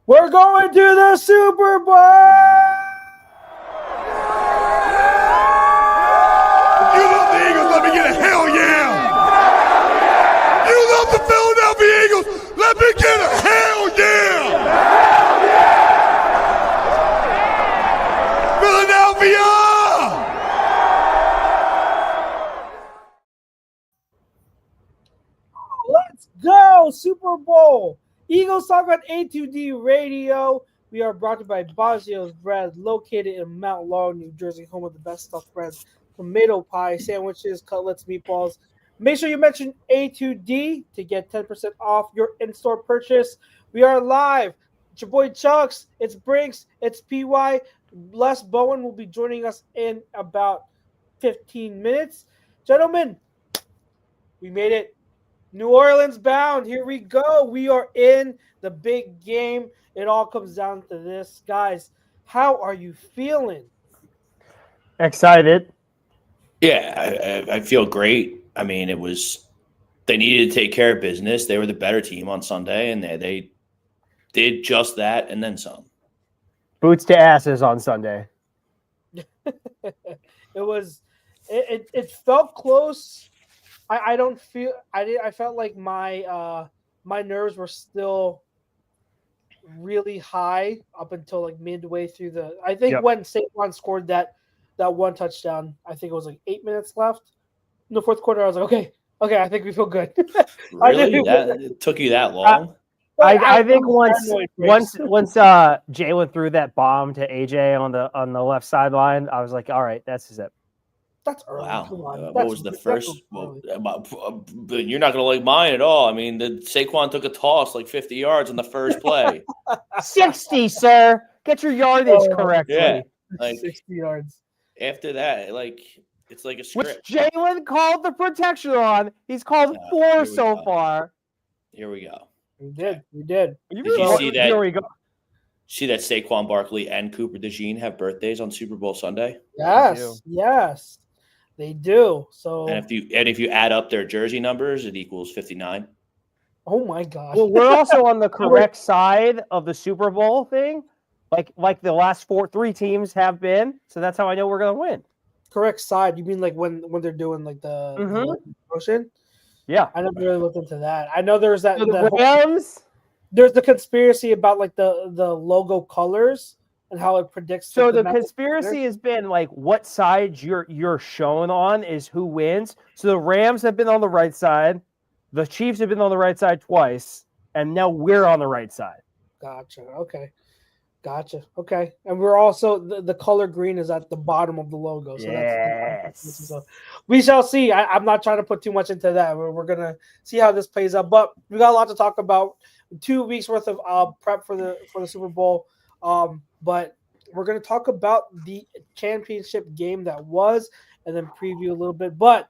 We're going to the Super Bowl! You love the Eagles, let me get a hell yeah! You love the Philadelphia Eagles, let me get a hell yeah! Philadelphia! Let's go! Super Bowl! Eagles talk on A2D Radio. We are brought to you by Baggio's Bread, located in Mount Laurel, New Jersey, home of the best stuffed breads, tomato pie, sandwiches, cutlets, meatballs. Make sure you mention A2D to get 10% off your in-store purchase. We are live. It's your boy Chucks. It's Brinks. It's PY. Les Bowen will be joining us in about 15 minutes. Gentlemen, we made it. New Orleans bound. Here we go. We are in the big game. It all comes down to this. Guys, how are you feeling? Excited. Yeah, I feel great. I mean, they needed to take care of business. They were the better team on Sunday, and they did just that and then some. Boots to asses on Sunday. It felt close. I felt like my nerves were still really high up until like midway through when Saquon scored that one touchdown, I think it was like 8 minutes left in the fourth quarter. I was like, okay, I think we feel good. Really? It took you that long? I think once Jalen threw that bomb to AJ on the left sideline, I was like, all right, that's it. That's early. Wow. What was the first? But you're not going to like mine at all. I mean, Saquon took a toss like 50 yards on the first play. 60, sir. Get your yardage correctly. Yeah, like 60 yards. After that, it's like a script. Which Jalen called the protection on. He's called 4 so far. Here we go. We did. Did you see that? Here we go. See that Saquon Barkley and Cooper DeJean have birthdays on Super Bowl Sunday? Yes. They do. So and if you add up their jersey numbers, it equals 59. Oh my God. Well, we're also on the correct side of the Super Bowl thing, like the last 3 teams have been. So that's how I know we're gonna win. Correct side. You mean like when they're doing like the motion? Yeah. I never really looked into that. I know there's that the Rams. There's the conspiracy about like the logo colors and how it predicts. So the conspiracy has been like what side you're showing on is who wins. So the Rams have been on the right side, the Chiefs have been on the right side twice, and now we're on the right side. Gotcha. Okay. And we're also the color green is at the bottom of the logo. So so we shall see. I'm not trying to put too much into that. We're gonna see how this plays out. But we got a lot to talk about. 2 weeks worth of prep for the Super Bowl. But we're going to talk about the championship game that was and then preview a little bit. But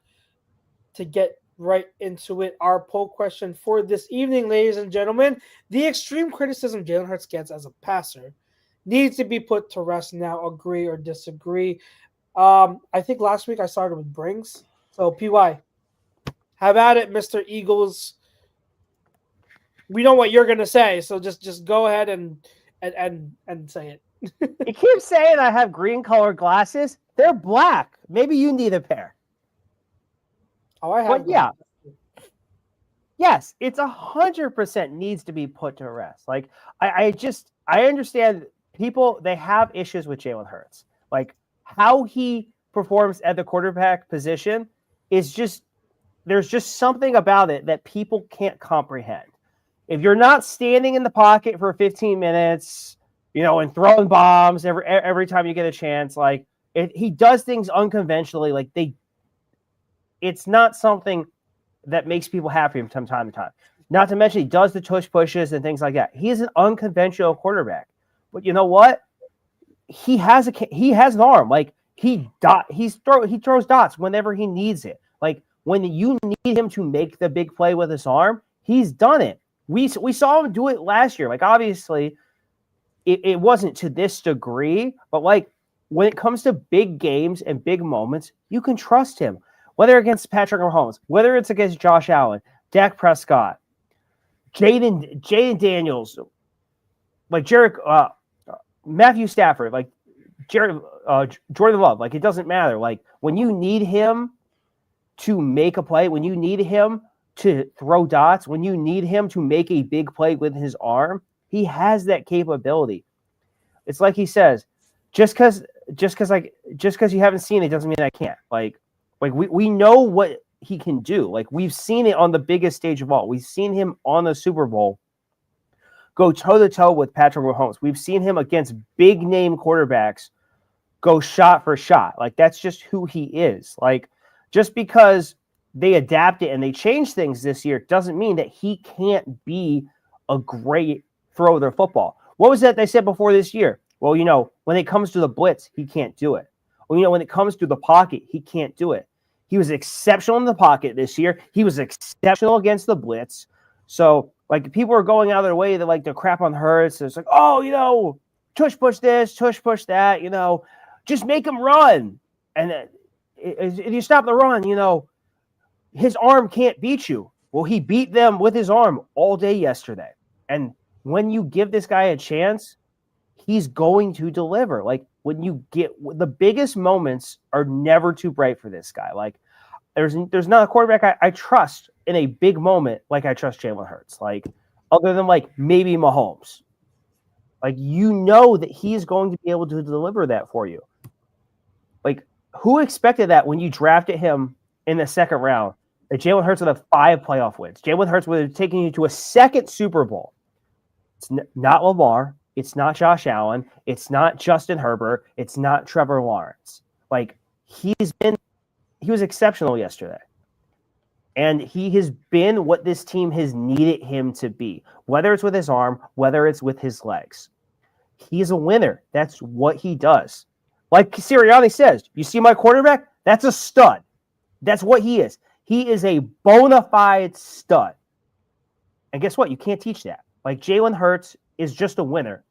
to get right into it, our poll question for this evening, ladies and gentlemen, the extreme criticism Jalen Hurts gets as a passer needs to be put to rest now. Agree or disagree? I think last week I started with Brinks. So, PY, have at it, Mr. Eagles. We know what you're going to say, so just go ahead and say it. You keep saying I have green colored glasses. They're black. Maybe you need a pair. Oh, I have. But yeah. Yes, it's 100% needs to be put to rest. Like I understand people, they have issues with Jalen Hurts. Like how he performs at the quarterback position is there's just something about it that people can't comprehend. If you're not standing in the pocket for 15 minutes, and throwing bombs every time you get a chance, like he does things unconventionally, like it's not something that makes people happy from time to time. Not to mention he does the tush pushes and things like that. He is an unconventional quarterback, but you know what? He has an arm. Like he throws dots whenever he needs it. Like when you need him to make the big play with his arm, he's done it. We saw him do it last year. Like, obviously, it wasn't to this degree, but, like, when it comes to big games and big moments, you can trust him. Whether against Patrick Mahomes, whether it's against Josh Allen, Dak Prescott, Jaden Daniels, like Jared, Matthew Stafford, like Jordan Love, like it doesn't matter. Like when you need him to make a play, when you need him to throw dots, when you need him to make a big play with his arm, he has that capability. It's like he says, just because you haven't seen it doesn't mean I can't. Like we know what he can do. Like we've seen it on the biggest stage of all. We've seen him on the Super Bowl go toe-to-toe with Patrick Mahomes. We've seen him against big-name quarterbacks go shot for shot. Like, that's just who he is. Like, just because they adapted and they changed things this year doesn't mean that he can't be a great thrower of the football. What was that they said before this year? Well, when it comes to the blitz, he can't do it. Well, when it comes to the pocket, he can't do it. He was exceptional in the pocket this year. He was exceptional against the blitz. So, like, people are going out of their way to, like, to crap on Hurts. It's like, oh, tush push this, tush push that, just make him run. And if you stop the run, his arm can't beat you. Well, he beat them with his arm all day yesterday. And when you give this guy a chance, he's going to deliver. Like, when you get the biggest moments are never too bright for this guy. Like, there's not a quarterback I trust in a big moment like I trust Jalen Hurts. Like, other than like maybe Mahomes. Like, that he's going to be able to deliver that for you. Like, who expected that when you drafted him in the second round? That Jalen Hurts would have 5 playoff wins. Jalen Hurts would have taken you to a second Super Bowl. It's not Lamar. It's not Josh Allen. It's not Justin Herbert. It's not Trevor Lawrence. Like, he was exceptional yesterday. And he has been what this team has needed him to be, whether it's with his arm, whether it's with his legs. He's a winner. That's what he does. Like Sirianni says, you see my quarterback? That's a stud. That's what he is. He is a bona fide stud. And guess what? You can't teach that. Like, Jalen Hurts is just a winner.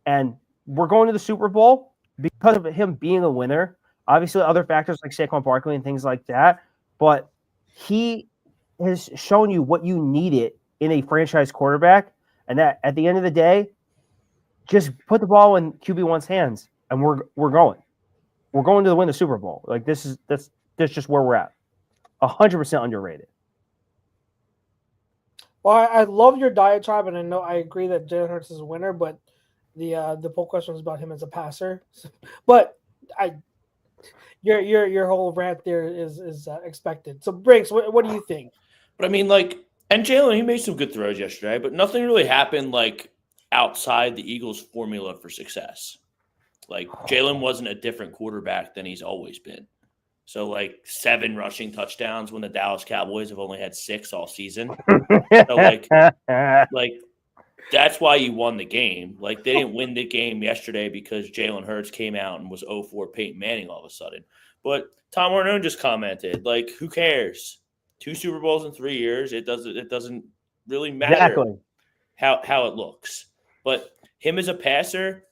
And we're going to the Super Bowl because of him being a winner. Obviously, other factors like Saquon Barkley and things like that. But he has shown you what you needed in a franchise quarterback. And that at the end of the day, just put the ball in QB1's hands. And we're going. We're going to win the Super Bowl. Like, that's just where we're at. 100% underrated. Well, I love your diatribe, and I agree that Jalen Hurts is a winner, but the poll question was about him as a passer. But your whole rant there is expected. So, Briggs, what do you think? But I mean, like, and Jalen, he made some good throws yesterday, but nothing really happened like outside the Eagles' formula for success. Like, Jalen wasn't a different quarterback than he's always been. So, like, 7 rushing touchdowns when the Dallas Cowboys have only had 6 all season. So, like that's why you won the game. Like, they didn't win the game yesterday because Jalen Hurts came out and was 0-4 Peyton Manning all of a sudden. But Tom Arnone just commented, like, who cares? 2 Super Bowls in 3 years. It doesn't really matter how it looks. But him as a passer,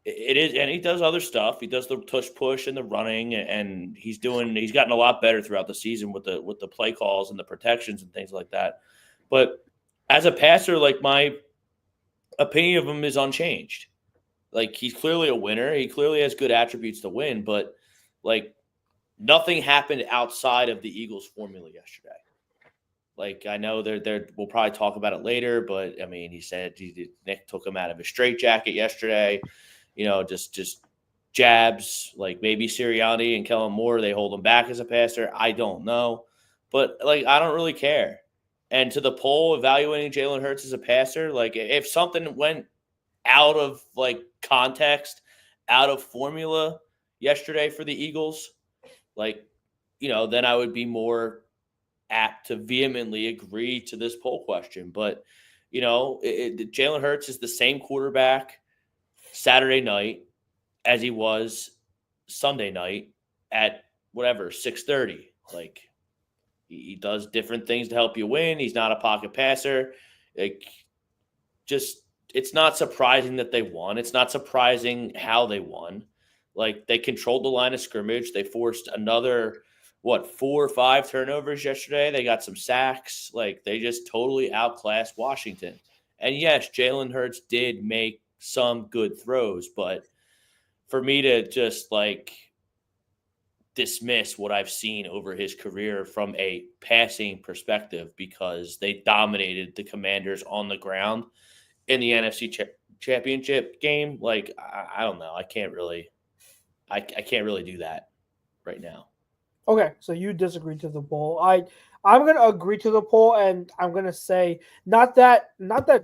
it is, and he does other stuff. He does the tush push and the running, and he's gotten a lot better throughout the season with the play calls and the protections and things like that. But as a passer, like, my opinion of him is unchanged. Like, he's clearly a winner. He clearly has good attributes to win, but, like, nothing happened outside of the Eagles' formula yesterday. Like, I know we'll probably talk about it later, but I mean, he said Nick took him out of his straitjacket yesterday. Just jabs, like maybe Sirianni and Kellen Moore, they hold him back as a passer. I don't know. But, like, I don't really care. And to the poll evaluating Jalen Hurts as a passer, like, if something went out of, like, context, out of formula yesterday for the Eagles, like, then I would be more apt to vehemently agree to this poll question. But, Jalen Hurts is the same quarterback Saturday night as he was Sunday night at whatever, 6:30. Like, he does different things to help you win. He's not a pocket passer. Like, just, it's not surprising that they won. It's not surprising how they won. Like, they controlled the line of scrimmage. They forced another, 4 or 5 turnovers yesterday. They got some sacks. Like, they just totally outclassed Washington. And yes, Jalen Hurts did make some good throws, but for me to just like dismiss what I've seen over his career from a passing perspective because they dominated the Commanders on the ground in the NFC Championship game, like I don't know, I can't really do that right now. Okay, so you disagree to the poll. I'm gonna agree to the poll, and I'm gonna say not that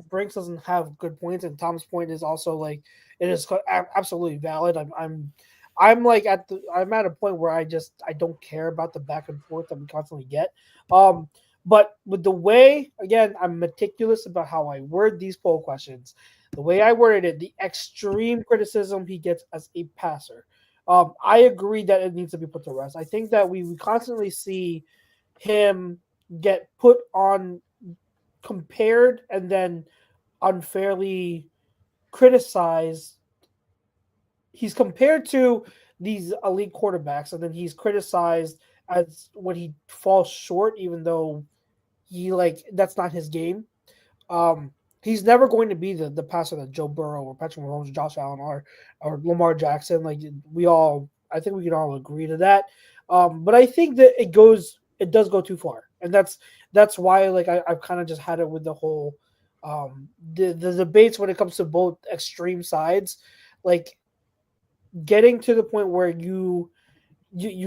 Brinks doesn't have good points, and Tom's point is also like it is absolutely valid. I'm like I'm at a point where I don't care about the back and forth that we constantly get. But with the way, again, I'm meticulous about how I word these poll questions. The way I worded it, the extreme criticism he gets as a passer. I agree that it needs to be put to rest. I think that we constantly see him get put on, compared, and then unfairly criticized. He's compared to these elite quarterbacks, and then he's criticized as when he falls short, even though that's not his game. He's never going to be the passer that Joe Burrow or Patrick Mahomes, Josh Allen, or Lamar Jackson. Like I think we can all agree to that. But I think that it does go too far, and that's why like I've kind of just had it with the whole the debates when it comes to both extreme sides, like getting to the point where you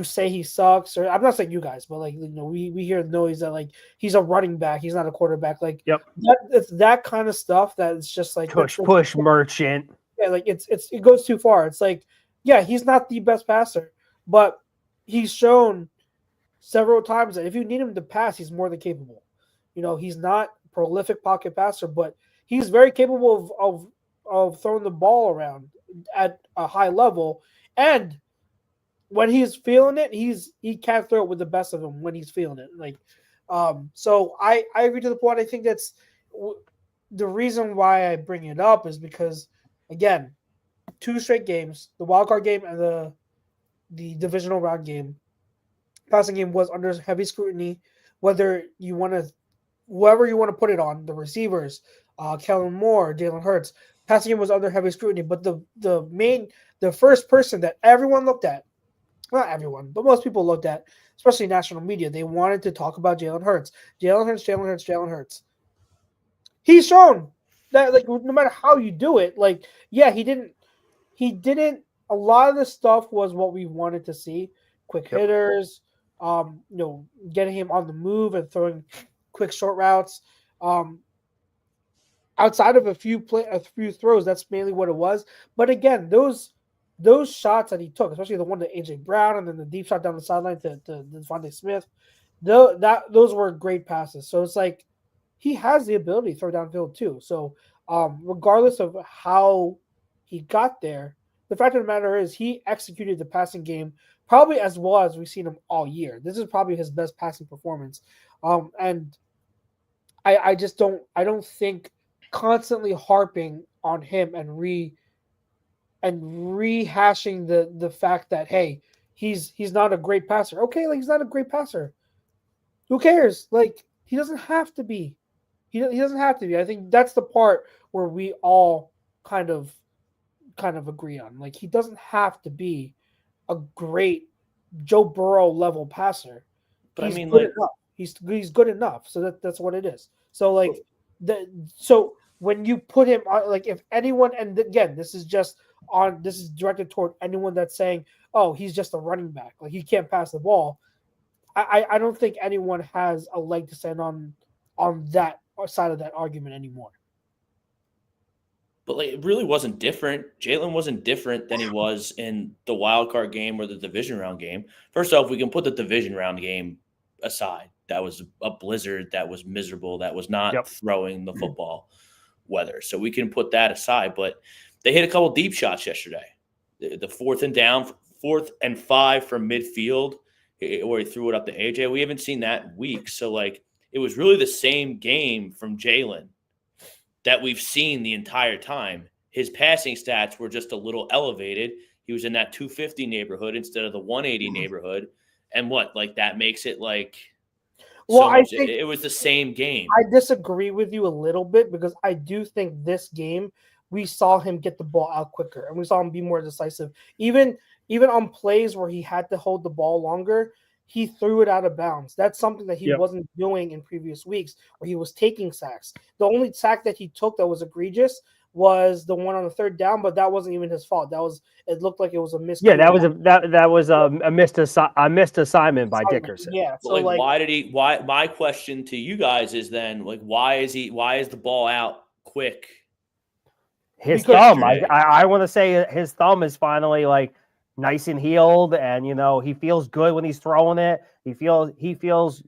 say he sucks, or I'm not saying you guys, but like we hear noise that like he's a running back, he's not a quarterback. Like it's that kind of stuff that it's just like push merchant. Yeah, like it goes too far. It's like, yeah, he's not the best passer, but he's shown several times that if you need him to pass, he's more than capable. He's not a prolific pocket passer, but he's very capable of throwing the ball around at a high level, and when he's feeling it, he can't throw it with the best of them when he's feeling it. Like, so I agree to the point. I think that's the reason why I bring it up is because, again, 2 straight games, the wildcard game and the divisional round game, passing game was under heavy scrutiny. Whoever you want to put it on, the receivers, Kellen Moore, Jalen Hurts, passing game was under heavy scrutiny. But the first person that everyone looked at, not everyone, but most people looked at, especially national media, they wanted to talk about Jalen Hurts. Jalen Hurts. He's shown that, like, no matter how you do it, like, yeah, he didn't. A lot of the stuff was what we wanted to see: quick hitters, getting him on the move and throwing quick short routes. Outside of a few throws, that's mainly what it was. But again, those shots that he took, especially the one to AJ Brown and then the deep shot down the sideline to Devontae Smith, those were great passes. So it's like he has the ability to throw downfield too. So regardless of how he got there, the fact of the matter is he executed the passing game probably as well as we've seen him all year. This is probably his best passing performance. And I don't think constantly harping on him and rehashing the fact that, hey, he's not a great passer. Okay, like, he's not a great passer. Who cares? Like, he doesn't have to be. He doesn't have to be. I think that's the part where we all kind of agree on. Like, he doesn't have to be a great Joe Burrow level passer. But he's good enough. He's good enough. So that's what it is. So like so when you put him on, like, if anyone, and again, this is directed toward anyone that's saying, oh, he's just a running back, like he can't pass the ball. I don't think anyone has a leg to stand on that side of that argument anymore. But like, it really wasn't different. Jalen wasn't different than he was in the wild card game or the division round game. First off, we can put the division round game aside. That was a blizzard. That was miserable. That was not throwing the football weather. So we can put that aside. But they hit a couple deep shots yesterday. The 4th and 5 from midfield, where he threw it up to AJ. We haven't seen that in weeks. So like, it was really the same game from Jalen that we've seen the entire time. His passing stats were just a little elevated. He was in that 250 neighborhood instead of the 180 neighborhood. And that makes it like, well, I think it was the same game. I disagree with you a little bit because I do think this game we saw him get the ball out quicker and we saw him be more decisive. Even on plays where he had to hold the ball longer, he threw it out of bounds. That's something that he wasn't doing in previous weeks where he was taking sacks. The only sack that he took that was egregious was the one on the third down, but that wasn't even his fault. It looked like it was a missed. Yeah, that was a missed assignment by Dickerson. Yeah. So why my question to you guys is then why is the ball out quick? His thumb. I want to say his thumb is finally nice and healed, and he feels good when he's throwing it. He feels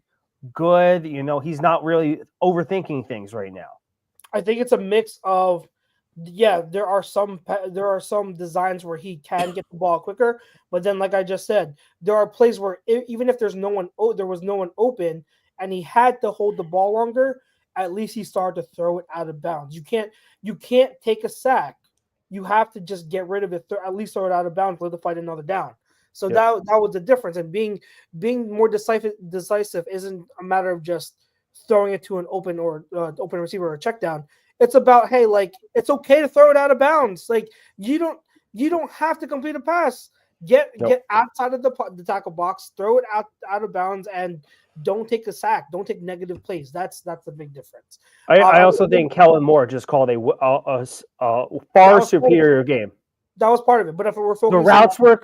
good. He's not really overthinking things right now. I think it's a mix of, there are some designs where he can get the ball quicker, but then like I just said, there are plays where even if there was no one open and he had to hold the ball longer, at least he started to throw it out of bounds. You can't take a sack. You have to just get rid of it, at least throw it out of bounds, let the fight another down. So that was the difference. And being more decisive isn't a matter of just throwing it to an open receiver or a check down. It's about, hey, it's okay to throw it out of bounds. You don't have to complete a pass. Get outside of the tackle box, throw it out of bounds, and don't take a sack. Don't take negative plays. That's the big difference. I also think Kellen Moore just called a far superior game. That was part of it. But if we're focusing,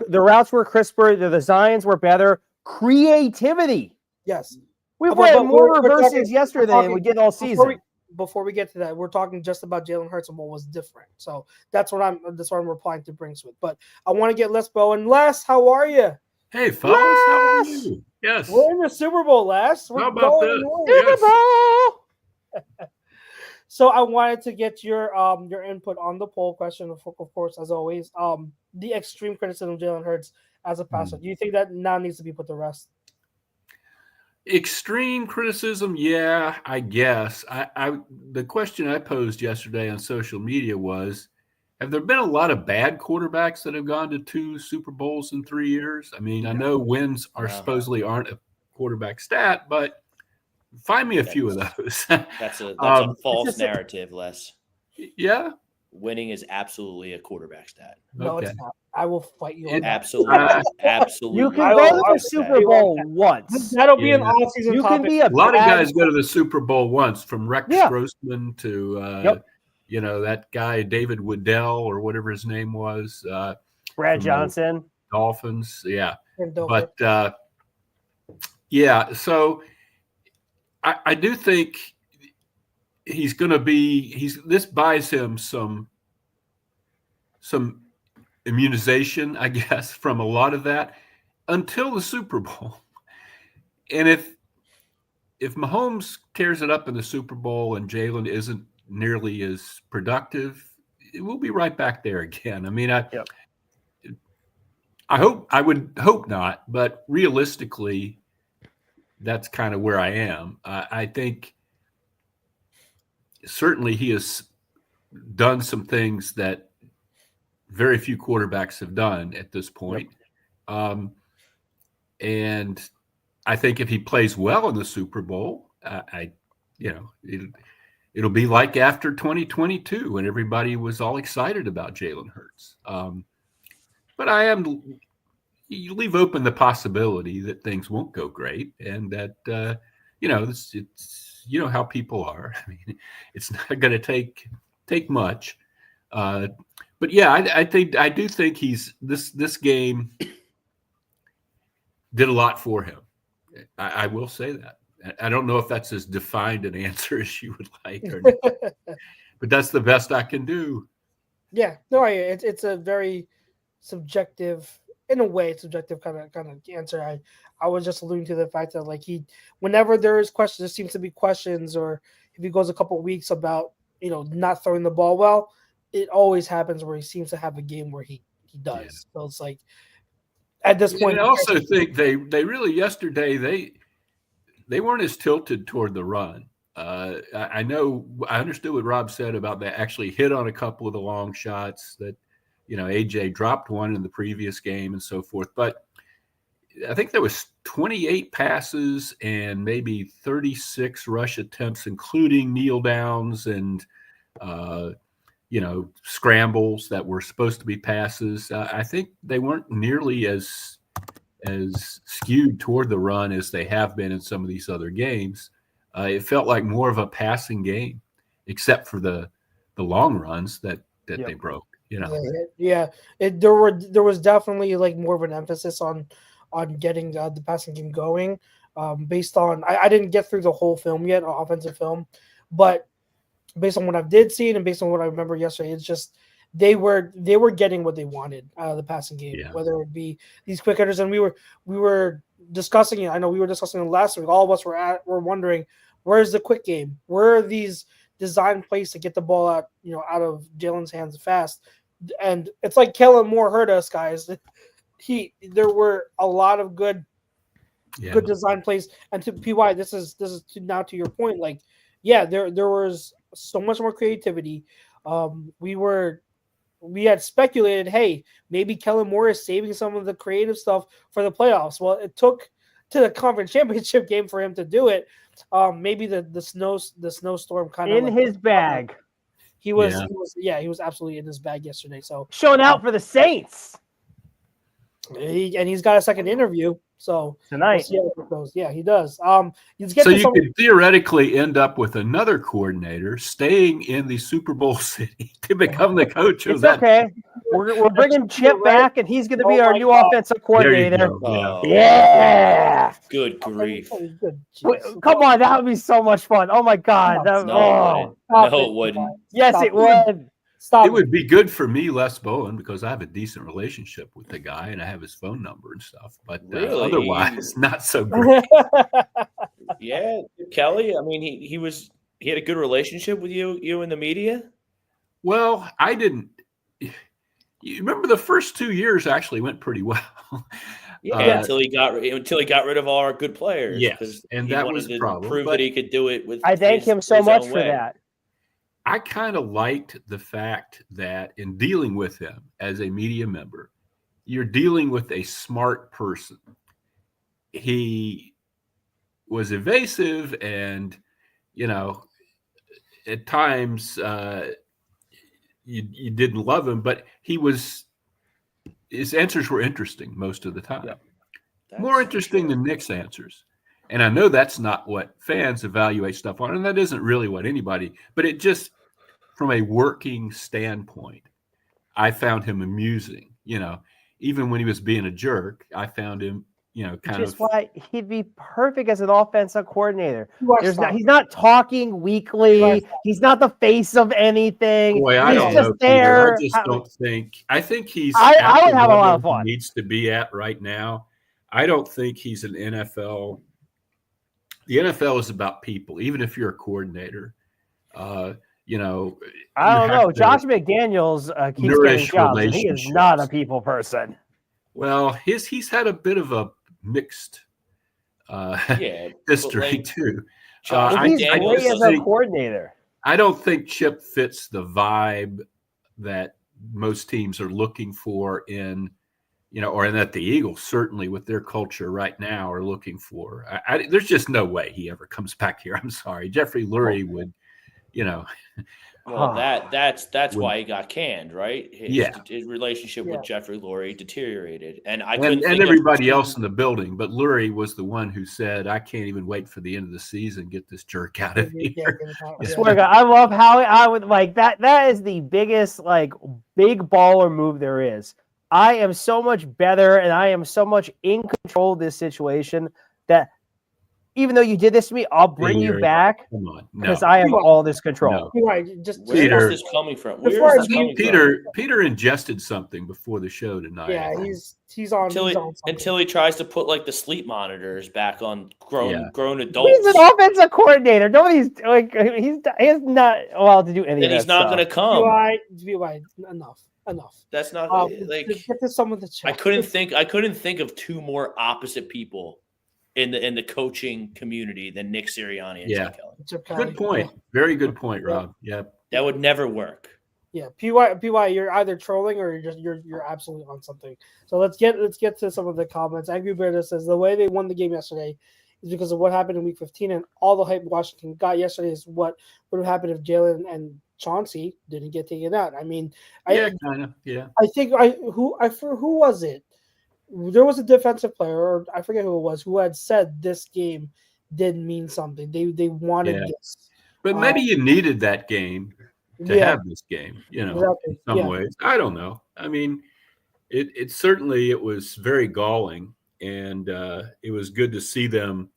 the routes were crisper. The designs were better. Creativity. Yes. We played more reverses yesterday than we did all season. Before we get to that, we're talking just about Jalen Hurts and what was different. So that's what I'm replying to Brinks with. But I want to get Les Bow. And Les, how are you? Hey, fellas, how are you? Yes. We're in the Super Bowl, Les. How about that? Super Bowl. So I wanted to get your input on the poll question, of course, as always. The extreme criticism of Jalen Hurts as a passer. Do you think that now needs to be put to rest? Extreme criticism, yeah, I guess. The question I posed yesterday on social media was, have there been a lot of bad quarterbacks that have gone to 2 Super Bowls in 3 years? I mean, I know wins supposedly aren't a quarterback stat, but find me a few of those. That's a false narrative, Les. Yeah. Winning is absolutely a quarterback stat. No, it's not. I will fight you on that. Absolutely. You can go to the Super Bowl once. That'll be an off-season You topic. can be a lot of guys go to the Super Bowl once, from Rex Grossman to that guy David Woodell or whatever his name was. Brad Johnson. Dolphins, yeah. But so I do think he's going to be. This buys him some immunization, I guess, from a lot of that until the Super Bowl. And if Mahomes tears it up in the Super Bowl and Jalen isn't nearly as productive, we'll be right back there again. I mean, I would hope not, but realistically, that's kind of where I am. I think certainly he has done some things that very few quarterbacks have done at this point. And I think if he plays well in the Super Bowl, it'll be like after 2022 when everybody was all excited about Jalen Hurts. But you leave open the possibility that things won't go great, and that it's how people are. I mean, it's not going to take much. But yeah, I do think this game did a lot for him. I will say that. I don't know if that's as defined an answer as you would like, or not, but that's the best I can do. Yeah, no, it's a very subjective, in a way, kind of answer. I was just alluding to the fact that whenever there seems to be questions, or if he goes a couple of weeks about not throwing the ball well, it always happens where he seems to have a game where he does. Yeah. So it's like at this point. I also think they really yesterday they weren't as tilted toward the run. I understood what Rob said about they actually hit on a couple of the long shots that AJ dropped one in the previous game and so forth. But I think there was 28 passes and maybe 36 rush attempts, including kneel downs and scrambles that were supposed to be passes. I think they weren't nearly as skewed toward the run as they have been in some of these other games. It felt like more of a passing game, except for the long runs that they broke. Yeah. There was definitely like more of an emphasis on getting the passing game going. Based on I didn't get through the whole film yet, offensive film, but based on what I did see and based on what I remember yesterday, it's just they were getting what they wanted out of the passing game, whether it be these quick hitters. And we were discussing it. I know we were discussing it last week. All of us were wondering, where's the quick game? Where are these design plays to get the ball out of Jalen's hands fast? And it's like Kellen Moore hurt us, guys. There were a lot of good design plays. And to PY, this is now to your point. Like, there was so much more creativity. We had speculated, hey, maybe Kellen Moore is saving some of the creative stuff for the playoffs. Well, it took to the conference championship game for him to do it. Maybe the snowstorm kind of in his bag. He was absolutely in his bag yesterday. So showing out for the Saints. He's got a second interview. So tonight, we'll see how it goes. Yeah, he does. So you could theoretically end up with another coordinator staying in the Super Bowl city to become the coach of that. Okay, we're bringing Chip back, and he's going to be our new offensive coordinator. Yeah. Good grief! Come on, that would be so much fun. Oh my God! No, it wouldn't. Yes, it would. It would be good for me, Les Bowen, because I have a decent relationship with the guy and I have his phone number and stuff. But otherwise, not so great. Yeah, Kelly. I mean, he had a good relationship with you and the media. Well, I didn't. You remember the first 2 years actually went pretty well. Until he got rid of all our good players. Yes, and that was the problem. Prove that he could do it with. I thank him so much for that. I kind of liked the fact that in dealing with him as a media member, you're dealing with a smart person. He was evasive and, at times you didn't love him, but his answers were interesting most of the time. Yeah. More interesting than Nick's answers. And I know that's not what fans evaluate stuff on, and that isn't really what anybody, but it just, from a working standpoint, I found him amusing. Even when he was being a jerk, I found him, Just why he'd be perfect as an offensive coordinator. He's not talking weekly. He's not the face of anything. Boy, I don't know, Peter. I just don't think. I think he's. I would have a lot of fun. He needs to be at right now. I don't think he's an NFL. The NFL is about people, even if you're a coordinator. I don't know. Josh McDaniels keeps getting jobs, and he is not a people person. Well, he's had a bit of a mixed history too. He's great as a coordinator. I don't think Chip fits the vibe that most teams are looking for in, or that the Eagles certainly with their culture right now are looking for. There's just no way he ever comes back here. I'm sorry, Jeffrey Lurie would. Well, that's why he got canned, right? His relationship with Jeffrey Lurie deteriorated, and everybody else in the building. But Lurie was the one who said, "I can't even wait for the end of the season. Get this jerk out of here." I swear to God, I love how I would like that. That is the biggest big baller move there is. I am so much better, and I am so much in control of this situation that. Even though you did this to me, I'll bring you back because I have all this control. Where is this coming from? Peter ingested something before the show tonight. Yeah, he's on. Until he tries to put the sleep monitors back on grown adults. He's an offensive coordinator. Nobody's he's not allowed to do anything. And he's not going to come. Enough. That's not get to some of the chat. I couldn't think of two more opposite people in the coaching community than Nick Sirianni and Chip Kelly. Good point. Very good point, Rob. Yeah. That would never work. Yeah, PY, you're either trolling or you're absolutely on something. So let's get to some of the comments. Angry Bear says the way they won the game yesterday is because of what happened in Week 15, and all the hype Washington got yesterday is what would have happened if Jalen and Chauncey didn't get taken out. I mean, kind of, yeah. I think who was it? There was a defensive player, or I forget who it was, who had said this game didn't mean something. They wanted this. But maybe you needed that game to have this game, exactly. in some ways. I don't know. I mean, it certainly it was very galling, and it was good to see them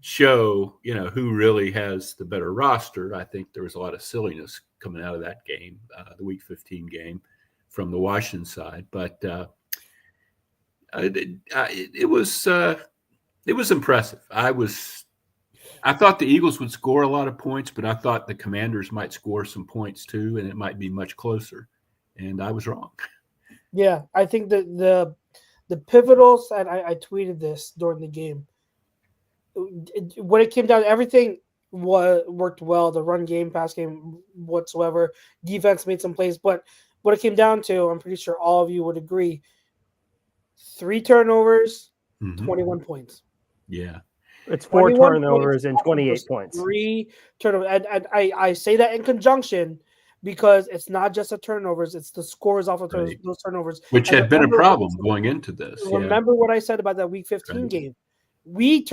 show, who really has the better roster. I think there was a lot of silliness coming out of that game, the Week 15 game from the Washington side, but it was impressive. I thought the Eagles would score a lot of points, but I thought the Commanders might score some points too, and it might be much closer. And I was wrong. Yeah, I think that the pivotals, and I tweeted this during the game. When it came down, everything worked well. The run game, pass game, whatsoever. Defense made some plays, but what it came down to, I'm pretty sure all of you would agree: 3 turnovers, 21 points. Yeah. It's 4 turnovers and 28 points. 3 turnovers. And I say that in conjunction because it's not just the turnovers, it's the scores off of those turnovers. Which had been a problem going into this. Remember what I said about that Week 15 game. We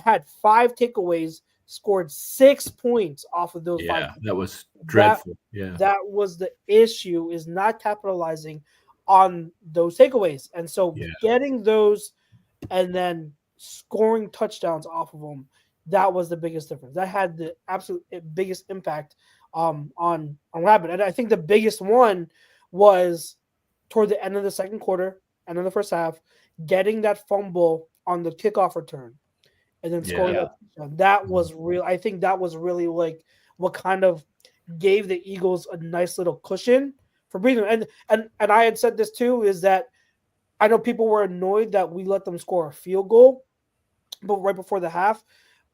had 5 takeaways, scored 6 points off of those 5. Yeah, that was dreadful. That was the issue, is not capitalizing on those takeaways. And so getting those and then scoring touchdowns off of them, that was the biggest difference. That had the absolute biggest impact on what happened. And I think the biggest one was toward the end of the second quarter, end of the first half, getting that fumble on the kickoff return and then scoring that touchdown. That was real. I think that was really like what kind of gave the Eagles a nice little cushion for breathing. And I had said this too, is that I know people were annoyed that we let them score a field goal, but right before the half.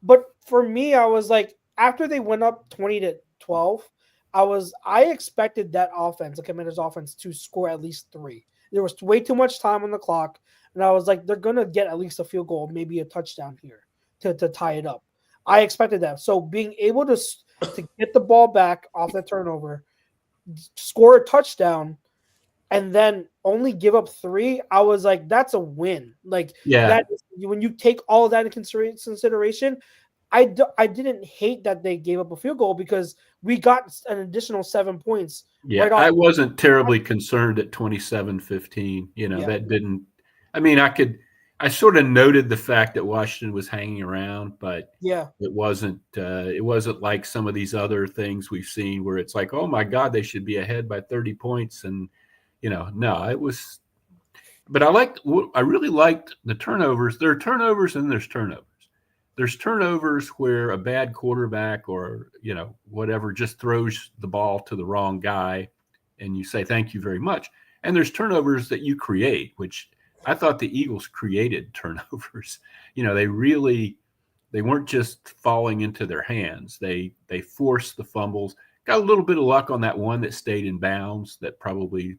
But for me, I was like, after they went up 20-12, I expected that offense, the Commanders' offense, to score at least 3. There was way too much time on the clock, and I was like, they're gonna get at least a field goal, maybe a touchdown here to tie it up. I expected that. So being able to get the ball back off the turnover, score a touchdown, and then only give up 3, I was like, that's a win. Like, when you take all of that into consideration, I didn't hate that they gave up a field goal because we got an additional 7 points. Yeah, right I wasn't terribly concerned at 27-15. That didn't – I mean, I sort of noted the fact that Washington was hanging around, but it wasn't like some of these other things we've seen where it's like, oh, my God, they should be ahead by 30 points. And, no, it was – but I really liked the turnovers. There are turnovers and there's turnovers. There's turnovers where a bad quarterback or, whatever just throws the ball to the wrong guy and you say, thank you very much. And there's turnovers that you create, which I thought the Eagles created turnovers. They weren't just falling into their hands. They forced the fumbles, got a little bit of luck on that one that stayed in bounds that probably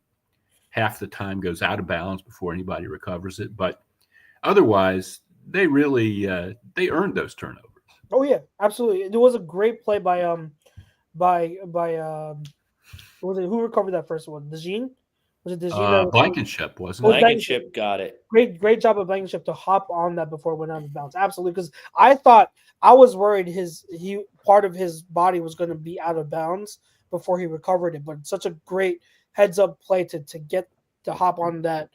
half the time goes out of bounds before anybody recovers it. But otherwise, they really they earned those turnovers. Oh yeah, absolutely. There was a great play by who recovered that first one? DeJean? Was it DeJean? Blankenship, wasn't it? Blankenship got it. Great job of Blankenship to hop on that before it went out of bounds. Absolutely, because I was worried part of his body was going to be out of bounds before he recovered it. But such a great heads up play to get to hop on that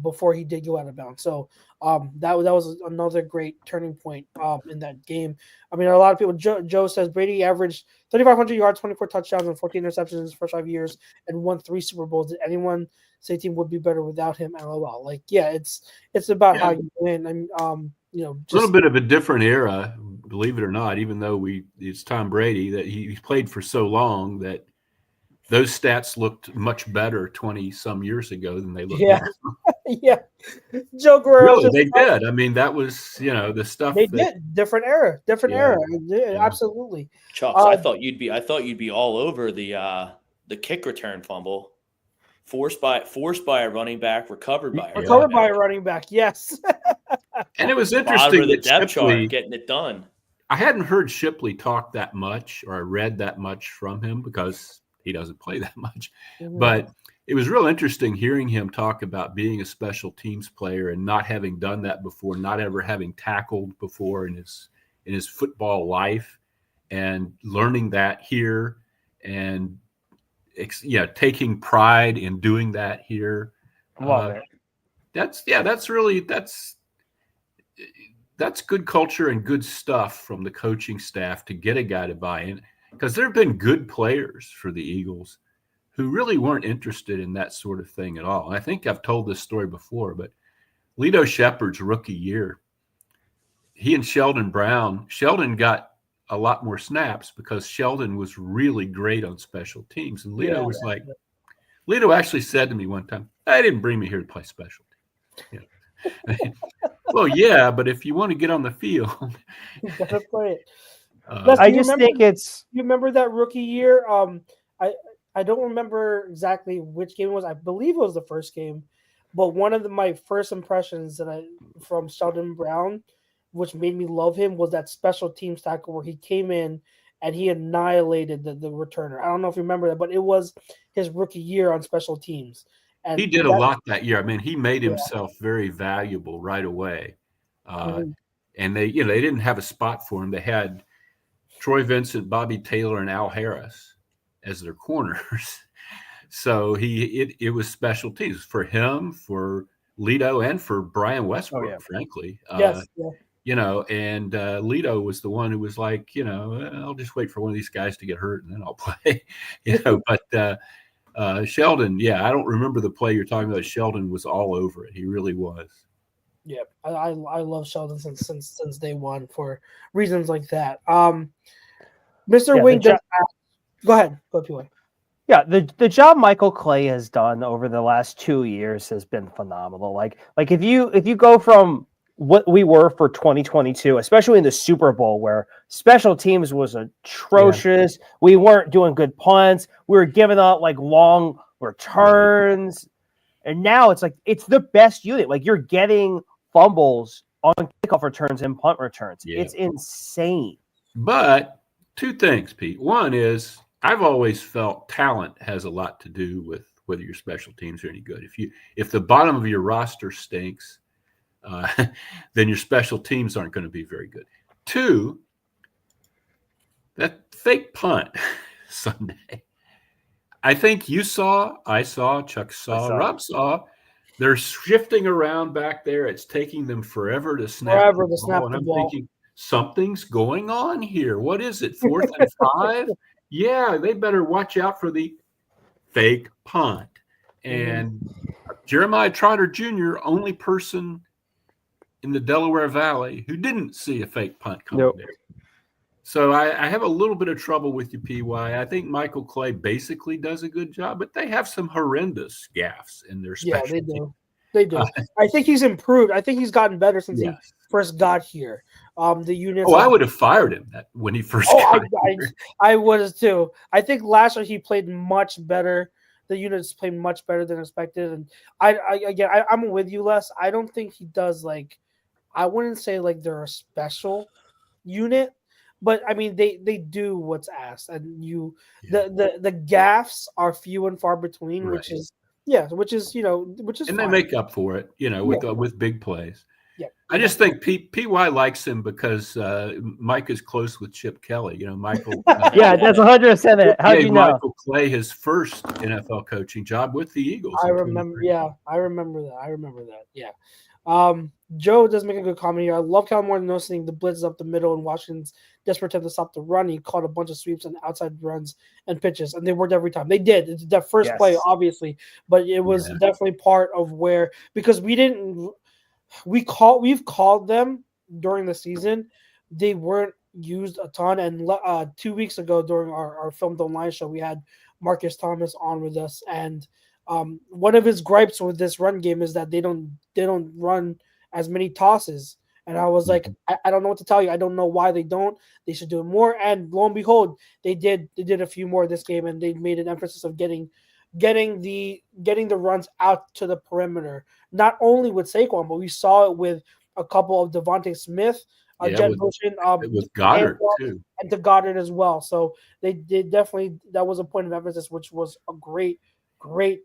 before he did go out of bounds. So that was another great turning point in that game. I mean, a lot of people. Joe says Brady averaged 3,500 yards, 24 touchdowns, and 14 interceptions in his first 5 years, and won 3 Super Bowls. Did anyone say team would be better without him? LOL. Like, it's about how you win. And a little bit of a different era, believe it or not. Even though it's Tom Brady, that he played for so long that those stats looked much better 20-some years ago than they look now. Yeah. Joe Guerrero. Really, they did. I mean, that was, the stuff. They did. Different era. Yeah. Absolutely. Chucks, I thought you'd be all over the kick return fumble. Forced by a running back, recovered by a running back. Yes. And it was interesting that the depth chart getting it done. I hadn't heard Shipley talk that much, or I read that much from him because he doesn't play that much. Mhm. But it was real interesting hearing him talk about being a special teams player and not having done that before, not ever having tackled before in his football life, and learning that here, and taking pride in doing that here. Love it. That's good culture and good stuff from the coaching staff to get a guy to buy in, because there have been good players for the Eagles who really weren't interested in that sort of thing at all. And I think I've told this story before, but Lito Shepherd's rookie year, he and Sheldon got a lot more snaps because Sheldon was really great on special teams. And Lito actually said to me one time, "I didn't bring me here to play special teams." Well, yeah, but if you want to get on the field, You gotta play it. I just think it's. You remember that rookie year? I don't remember exactly which game it was. I believe it was the first game, but one of my first impressions from Sheldon Brown, which made me love him, was that special teams tackle where he came in and he annihilated the returner. I don't know if you remember that, but it was his rookie year on special teams. And he did a lot that year. I mean, he made himself very valuable right away. And they didn't have a spot for him. They had Troy Vincent, Bobby Taylor, and Al Harris as their corners. So it was special teams for him, for Lito, and for Brian Westbrook, frankly. Yes. And Lito was the one who was like, I'll just wait for one of these guys to get hurt and then I'll play. But Sheldon, I don't remember the play you're talking about. Sheldon was all over it. He really was. Yeah, I love Sheldon since day one for reasons like that. Mr. Wing, go ahead, PY. Yeah, the job Michael Clay has done over the last 2 years has been phenomenal. Like if you go from what we were for 2022, especially in the Super Bowl, where special teams was atrocious. Yeah. We weren't doing good punts. We were giving up like long returns. And now it's like it's the best unit. Like you're getting fumbles on kickoff returns and punt returns. Yeah. It's insane. But two things, Pete. One is I've always felt talent has a lot to do with whether your special teams are any good. If the bottom of your roster stinks, then your special teams aren't going to be very good. Two, that fake punt Sunday. I think you saw, I saw, Chuck saw, Rob saw. They're shifting around back there. It's taking them forever to snap the ball. And I'm thinking, something's going on here. What is it, 4th and 5? Yeah, they better watch out for the fake punt. And Jeremiah Trotter Jr., only person in the Delaware Valley who didn't see a fake punt coming there. So I have a little bit of trouble with you, PY. I think Michael Clay basically does a good job, but they have some horrendous gaffes in their special team. They do. I think he's improved. I think he's gotten better since he first got here. The unit. I would have fired him when he first got here. I was too. I think last year he played much better. The units played much better than expected. And I'm with you, Les. I don't think he does I wouldn't say they're a special unit, but I mean they do what's asked, and the gaffes are few and far between, right. which is and fine. They make up for it, with big plays. Yeah, I just think PY likes him because Mike is close with Chip Kelly. Michael. That's 100% it. How'd you know? Michael Clay his first NFL coaching job with the Eagles. I remember. Yeah, I remember that. Yeah. Joe does make a good comment here. I love Kellen Moore noticing the blitz up the middle and Washington's desperate to stop the run. He caught a bunch of sweeps and outside runs and pitches, and they worked every time. They did. It's that first play, obviously, but it was definitely part of where, because we've called them during the season. They weren't used a ton, and 2 weeks ago during our Film Don't Lie show, we had Marcus Thomas on with us, and one of his gripes with this run game is that they don't run as many tosses. And I was like, I don't know what to tell you. I don't know why they don't. They should do it more. And lo and behold, they did a few more this game, and they made an emphasis of getting the runs out to the perimeter. Not only with Saquon, but we saw it with a couple of Devontae Smith jet motion. It was Goddard too, and to Goddard as well. So they did definitely. That was a point of emphasis, which was a great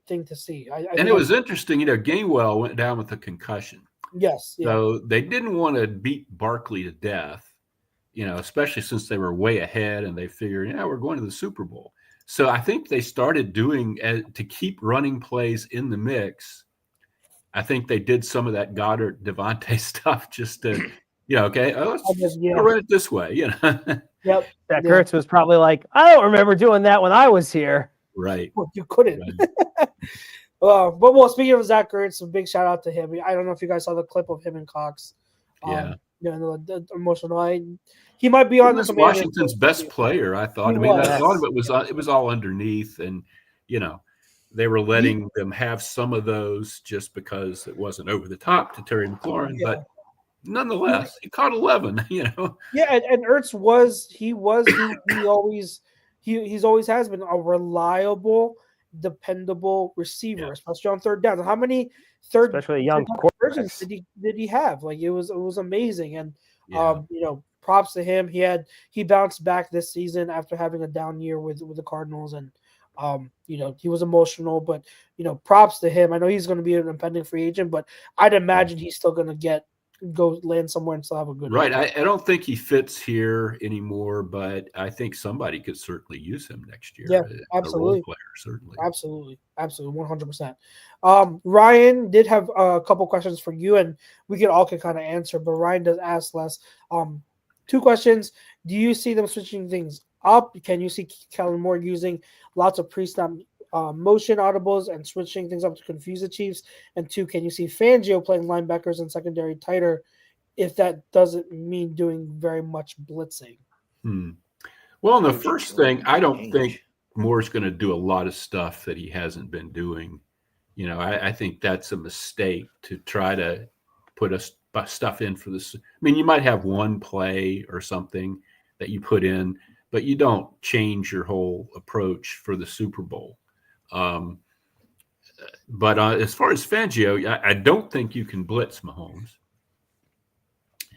thing to see. And it was interesting. Gainwell went down with a concussion. Yes. Yeah. So they didn't want to beat Barkley to death, especially since they were way ahead and they figured, we're going to the Super Bowl. So I think they started doing to keep running plays in the mix. I think they did some of that Goddard Devontae stuff just to, let's run it this way, Yep. Zach Ertz was probably like, I don't remember doing that when I was here. Right. Well, you couldn't. Right. But speaking of Zach Ertz, a big shout out to him. I don't know if you guys saw the clip of him and Cox. The emotional. He might be on this. Washington's best player, I thought. A lot of it was all underneath, and they were letting them have some of those just because it wasn't over the top to Terry McLaurin, but nonetheless, he caught 11. Yeah, and Ertz he's always has been a reliable, dependable receiver, especially on third down. How many especially a young conversions did he have? Like it was amazing, and props to him. He bounced back this season after having a down year with the Cardinals, and he was emotional, but props to him. I know he's going to be an impending free agent, but I'd imagine he's still going to go land somewhere and still have a good right. I don't think he fits here anymore, but I think somebody could certainly use him next year. Yeah, absolutely. A role player, certainly. Absolutely. 100%. Ryan did have a couple questions for you, and we all can kind of answer, but Ryan does ask less. 2 questions. Do you see them switching things up? Can you see Kellen Moore using lots of pre-snap motion audibles and switching things up to confuse the Chiefs? And 2, can you see Fangio playing linebackers and secondary tighter if that doesn't mean doing very much blitzing? Well, the first thing, I don't think Moore's going to do a lot of stuff that he hasn't been doing. I think that's a mistake to try to put stuff in for this. I mean, you might have one play or something that you put in, but you don't change your whole approach for the Super Bowl. But as far as Fangio, I don't think you can blitz Mahomes.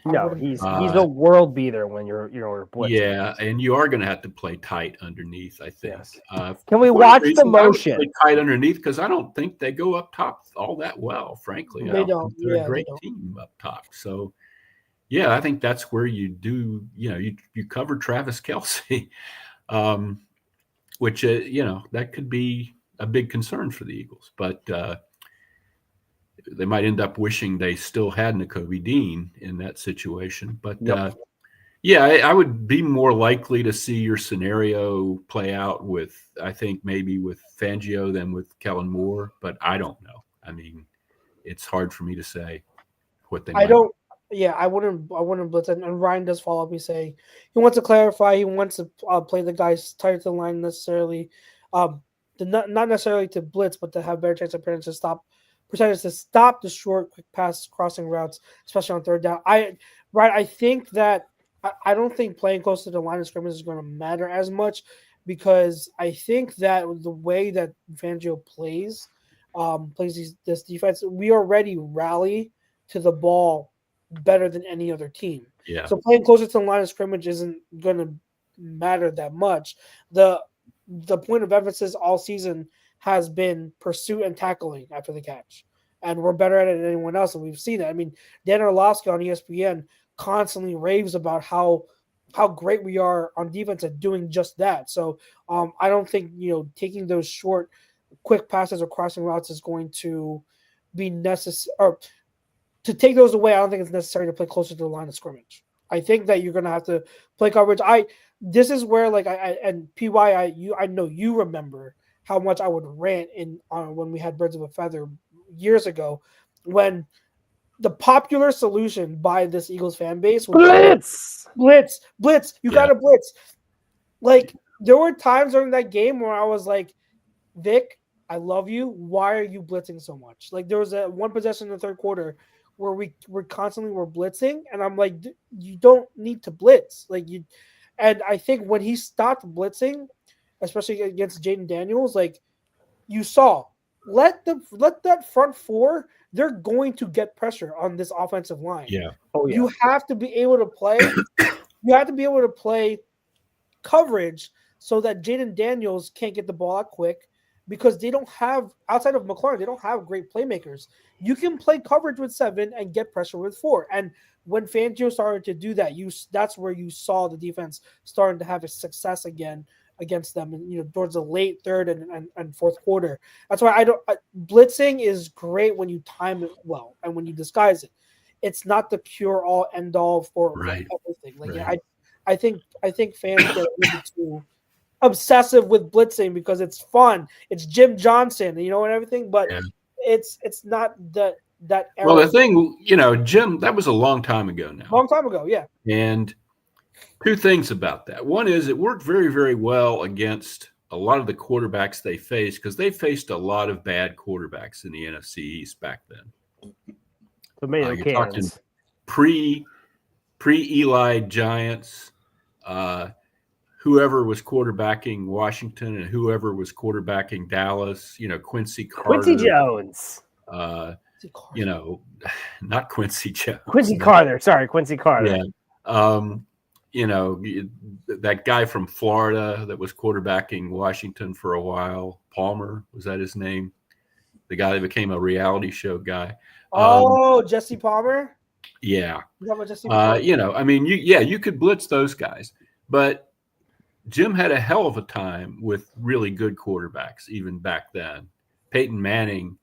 No, he's a world beater when you're blitzing. Yeah, and you are going to have to play tight underneath, I think. Yes. Can we watch the motion? Play tight underneath because I don't think they go up top all that well, frankly. They don't. They're a great team up top. So, yeah, I think that's where you do, you cover Travis Kelce, which, that could be a big concern for the Eagles. But they might end up wishing they still had Nakobe Dean in that situation. But, I would be more likely to see your scenario play out I think maybe with Fangio than with Kellen Moore. But I don't know. I mean, it's hard for me to say what they might do. Yeah, I wouldn't blitz. And Ryan does follow up. He say he wants to clarify. He wants to play the guys tight to the line necessarily, not necessarily to blitz, but to have better chance of percentage to stop the short, quick pass crossing routes, especially on third down. I think that I don't think playing close to the line of scrimmage is going to matter as much because I think that the way that Fangio plays this defense, we already rally to the ball better than any other team. Yeah. So playing closer to the line of scrimmage isn't going to matter that much. The point of emphasis all season has been pursuit and tackling after the catch. And we're better at it than anyone else, and we've seen that. I mean, Dan Orlovsky on ESPN constantly raves about how great we are on defense at doing just that. So I don't think, taking those short, quick passes or crossing routes is going to be necessary. Or to take those away, I don't think it's necessary to play closer to the line of scrimmage. I think that you're going to have to play coverage. This is where, and PY, I know you remember how much I would rant when we had Birds of a Feather years ago, when the popular solution by this Eagles fan base was blitz. You got to blitz. Like, there were times during that game where I was like, Vic, I love you. Why are you blitzing so much? Like, there was one possession in the third quarter where we constantly were blitzing, and I'm like, you don't need to blitz. And I think when he stopped blitzing, especially against Jaden Daniels, like, you saw let that front four. They're going to get pressure on this offensive line. Yeah. Oh yeah. You have to be able to play. You have to be able to play coverage so that Jaden Daniels can't get the ball out quick, because they don't have, outside of McLaurin, they don't have great playmakers. You can play coverage with 7 and get pressure with 4. And when Fangio started to do that, that's where you saw the defense starting to have a success again against them, and towards the late third and fourth quarter. That's why blitzing is great when you time it well and when you disguise it. It's not the cure all end all for everything. Like Right. I think fans get a little bit too obsessive with blitzing because it's fun. It's Jim Johnson, and everything, but it's not that era. Well, the thing, Jim, that was a long time ago now. Long time ago, yeah. And two things about that. One is it worked very, very well against a lot of the quarterbacks they faced, because they faced a lot of bad quarterbacks in the NFC East back then. Tomato You're talking cans. pre-Eli Giants, whoever was quarterbacking Washington and whoever was quarterbacking Dallas, Quincy Carter. Quincy Jones. Not Quincy Jones. Quincy Carter. Sorry, Quincy Carter. Yeah. That guy from Florida that was quarterbacking Washington for a while, Palmer, was that his name? The guy that became a reality show guy. Jesse Palmer. Yeah. Jesse Palmer? You could blitz those guys, but Jim had a hell of a time with really good quarterbacks even back then. Peyton Manning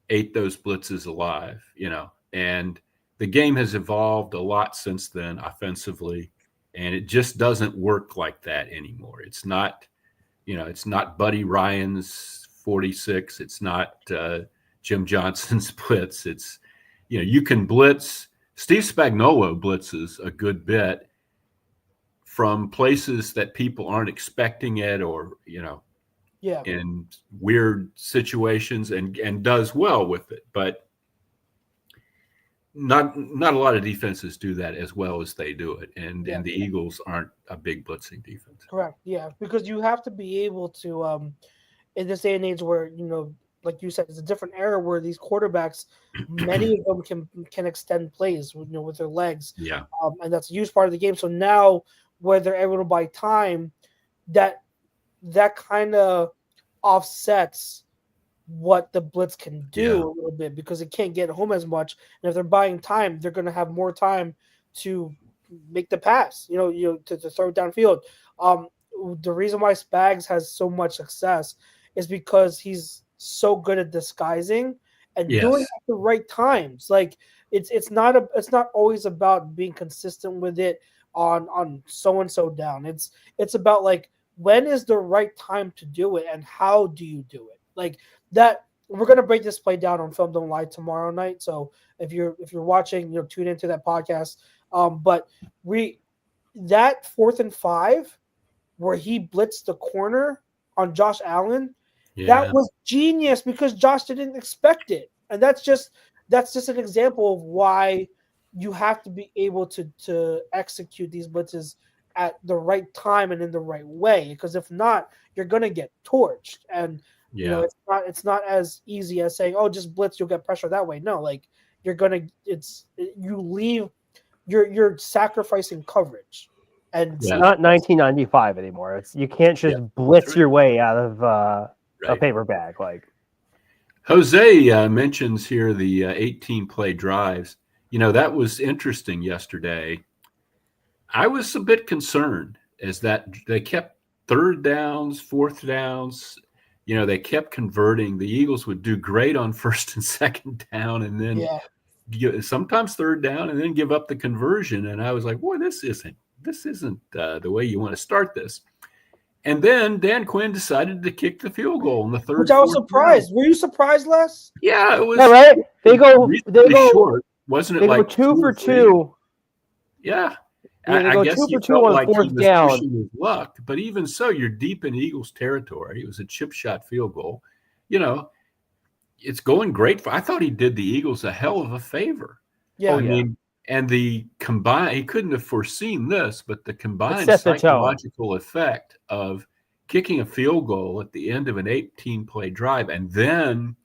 ate those blitzes alive, and the game has evolved a lot since then offensively, and it just doesn't work like that anymore. It's not, it's not Buddy Ryan's 46. It's not Jim Johnson's blitz. It's, you can blitz. Steve Spagnuolo blitzes a good bit from places that people aren't expecting it, or, in weird situations, and does well with it. But not a lot of defenses do that as well as they do it. And the Eagles aren't a big blitzing defense. Correct. Yeah. Because you have to be able to, in this day and age where, like you said, it's a different era where these quarterbacks, many of them can extend plays, with their legs. Yeah. And that's a huge part of the game. So now where they're able to buy time, that kind of offsets what the blitz can do a little bit, because it can't get home as much. And if they're buying time, they're going to have more time to make the pass, to throw it downfield. The reason why Spags has so much success is because he's so good at disguising and doing it at the right times. Like it's not always about being consistent with it on so-and-so down. It's about, like, when is the right time to do it and how do you do it? Like that. We're going to break this play down on Film Don't Lie tomorrow night. So if you're watching, tune into that podcast. But that 4th and 5 where he blitzed the corner on Josh Allen, that was genius, because Josh didn't expect it. And that's just an example of why you have to be able to execute these blitzes at the right time and in the right way, because if not, you're going to get torched. And it's not as easy as saying, oh, just blitz, you'll get pressure that way. No, like you're sacrificing coverage. And it's not 1995 anymore. You can't just blitz your way out of a paper bag. Like Jose mentions here the 18 play drives. That was interesting yesterday. I was a bit concerned as that they kept 3rd downs, 4th downs. They kept converting. The Eagles would do great on 1st and 2nd down, and then sometimes 3rd down, and then give up the conversion. And I was like, boy, this isn't the way you want to start this. And then Dan Quinn decided to kick the field goal in the 3rd. Which I was surprised. Were you surprised, Les? Yeah, it was. Yeah, right. They go short, wasn't it? They like go 2 for 2. Yeah. I guess 2 you for 2 felt on like 4th he was down. pushing his luck, but even so, you're deep in Eagles territory. It was a chip shot field goal. It's going great. I thought he did the Eagles a hell of a favor. Yeah. I mean, and the combined, he couldn't have foreseen this, but the combined Set the psychological effect of kicking a field goal at the end of an 18-play drive and then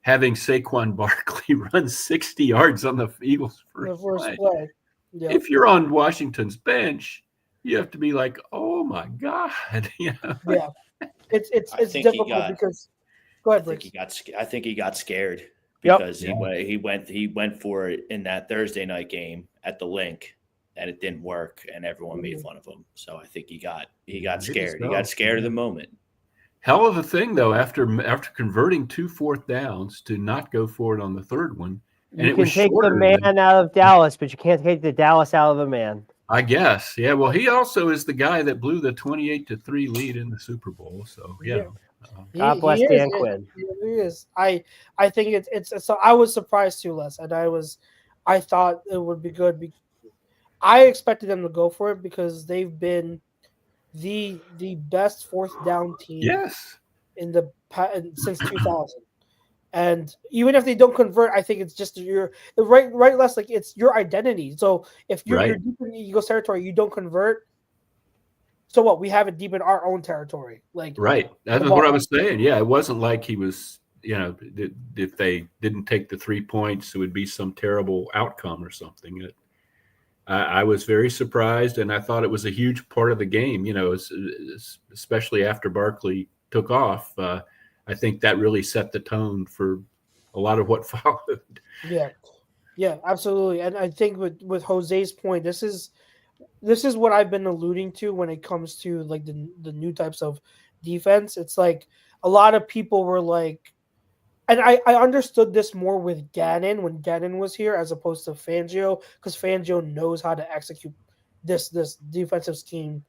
having Saquon Barkley run 60 yards on the Eagles' first play. Yep. If you're on Washington's bench, you have to be like, oh my God. Yeah. It's difficult because go ahead, Briggs. I think he got scared because he went for it in that Thursday night game at the Link, and it didn't work, and everyone made fun of him. So I think he got scared. He got scared of the moment. Hell of a thing though, after converting 2 4th downs to not go for it on the third one. And you can take the man out of Dallas, but you can't take the Dallas out of the man. I guess. Yeah. Well, he also is the guy that blew the 28-3 lead in the Super Bowl. So yeah. God bless Dan Quinn. He is. I think it's so I was surprised too, Les, and I thought it would be good. I expected them to go for it because they've been the best 4th down team since 2000. And even if they don't convert, I think it's just your right, less like it's your identity. So if you're deep in the Eagles territory, you don't convert. So what? We have it deep in our own territory. Like that's what I was saying. Yeah, it wasn't like he was. If they didn't take the 3 points, it would be some terrible outcome or something. I was very surprised, and I thought it was a huge part of the game. Especially after Barkley took off. I think that really set the tone for a lot of what followed. Yeah, absolutely. And I think with Jose's point, this is what I've been alluding to when it comes to like the new types of defense. It's like a lot of people were like, and I understood this more with Gannon when Gannon was here as opposed to Fangio, because Fangio knows how to execute this defensive scheme,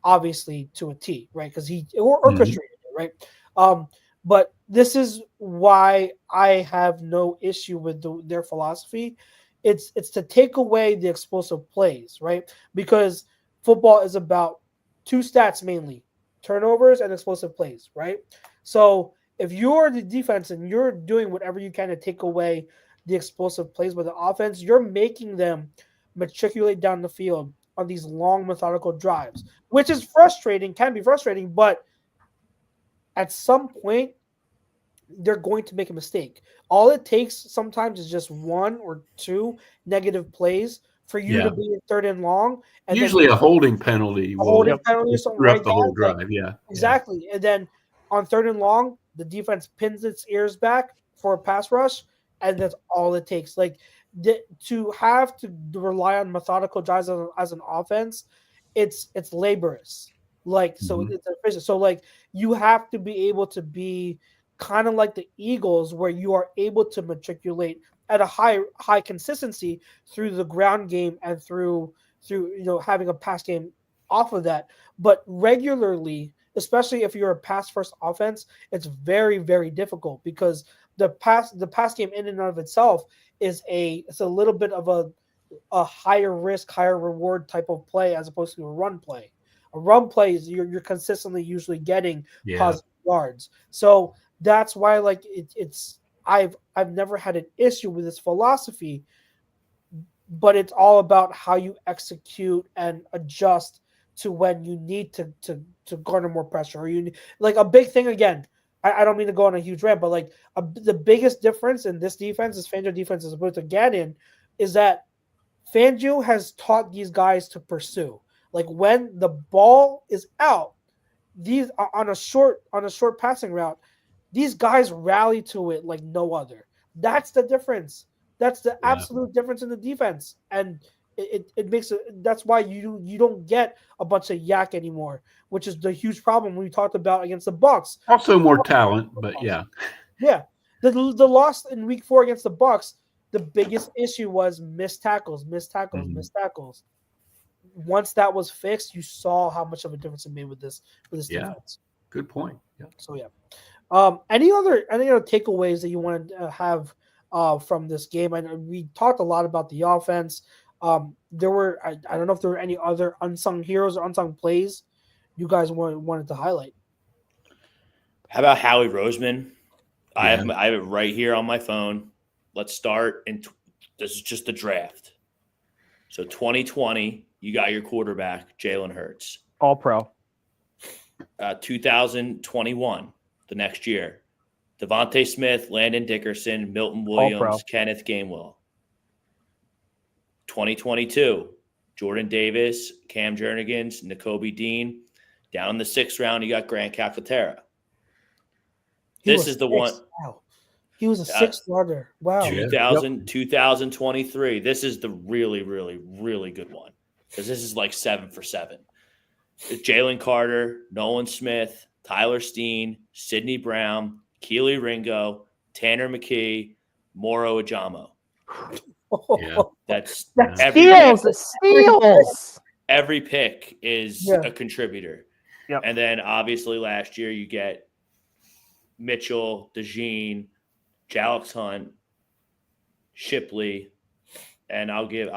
obviously to a T, right? Because he orchestrated it, right? But this is why I have no issue with their philosophy. It's to take away the explosive plays, right? Because football is about 2 stats mainly, turnovers and explosive plays, right? So if you're the defense and you're doing whatever you can to take away the explosive plays by the offense, you're making them matriculate down the field on these long methodical drives, which is frustrating, can be frustrating, but at some point, they're going to make a mistake. All it takes sometimes is just 1 or 2 negative plays for you to be in 3rd and long. And usually a holding penalty. Or something like the whole drive. Exactly. And then on 3rd and long, the defense pins its ears back for a pass rush, and that's all it takes. Like to have to rely on methodical drives as an offense, it's laborious. Like so, it's efficient. So like you have to be able to be kind of like the Eagles, where you are able to matriculate at a high consistency through the ground game and through having a pass game off of that. But regularly, especially if you're a pass first offense, it's very, very difficult because the pass game in and of itself it's a little bit of a higher risk, higher reward type of play as opposed to a run play. A run play is you're consistently usually getting positive yards. So that's why like it's I've never had an issue with this philosophy, but it's all about how you execute and adjust to when you need to garner more pressure. Or you like a big thing again. I don't mean to go on a huge rant, but like the biggest difference in this defense is Fangio defense as opposed to Gannon is that Fangio has taught these guys to pursue. Like when the ball is out, these on a short passing route, these guys rally to it like no other. That's the difference. That's the absolute difference in the defense, and it makes it. That's why you don't get a bunch of yak anymore, which is the huge problem we talked about against the Bucs. Also more talent, but yeah. The loss in Week 4 against the Bucs, the biggest issue was missed tackles. Once that was fixed, you saw how much of a difference it made with this defense. Good point. Yeah. So any other takeaways that you wanted to have from this game? We talked a lot about the offense. There were I don't know if there were any other unsung heroes or unsung plays you guys wanted to highlight. How about Howie Roseman? I have it right here on my phone. Let's start. This is just the draft. So 2020, you got your quarterback, Jalen Hurts. All pro. 2021, the next year, Devontae Smith, Landon Dickerson, Milton All pro. Williams, Kenneth Gainwell. 2022, Jordan Davis, Cam Jernigans, Nakobe Dean. Down in the 6th round, you got Grant Calcaterra. This is the one. Wow. He was a 6th runner. Wow. 2023. This is the really, really, really good one because this is like 7 for 7. It's Jalen Carter, Nolan Smith, Tyler Steen, Sidney Brown, Keely Ringo, Tanner McKee, Moro Ajamo. Yeah. That's steals. Every pick is a contributor. Yep. And then obviously last year you get Mitchell, DeJean, Jalix Hunt, Shipley, and I'll give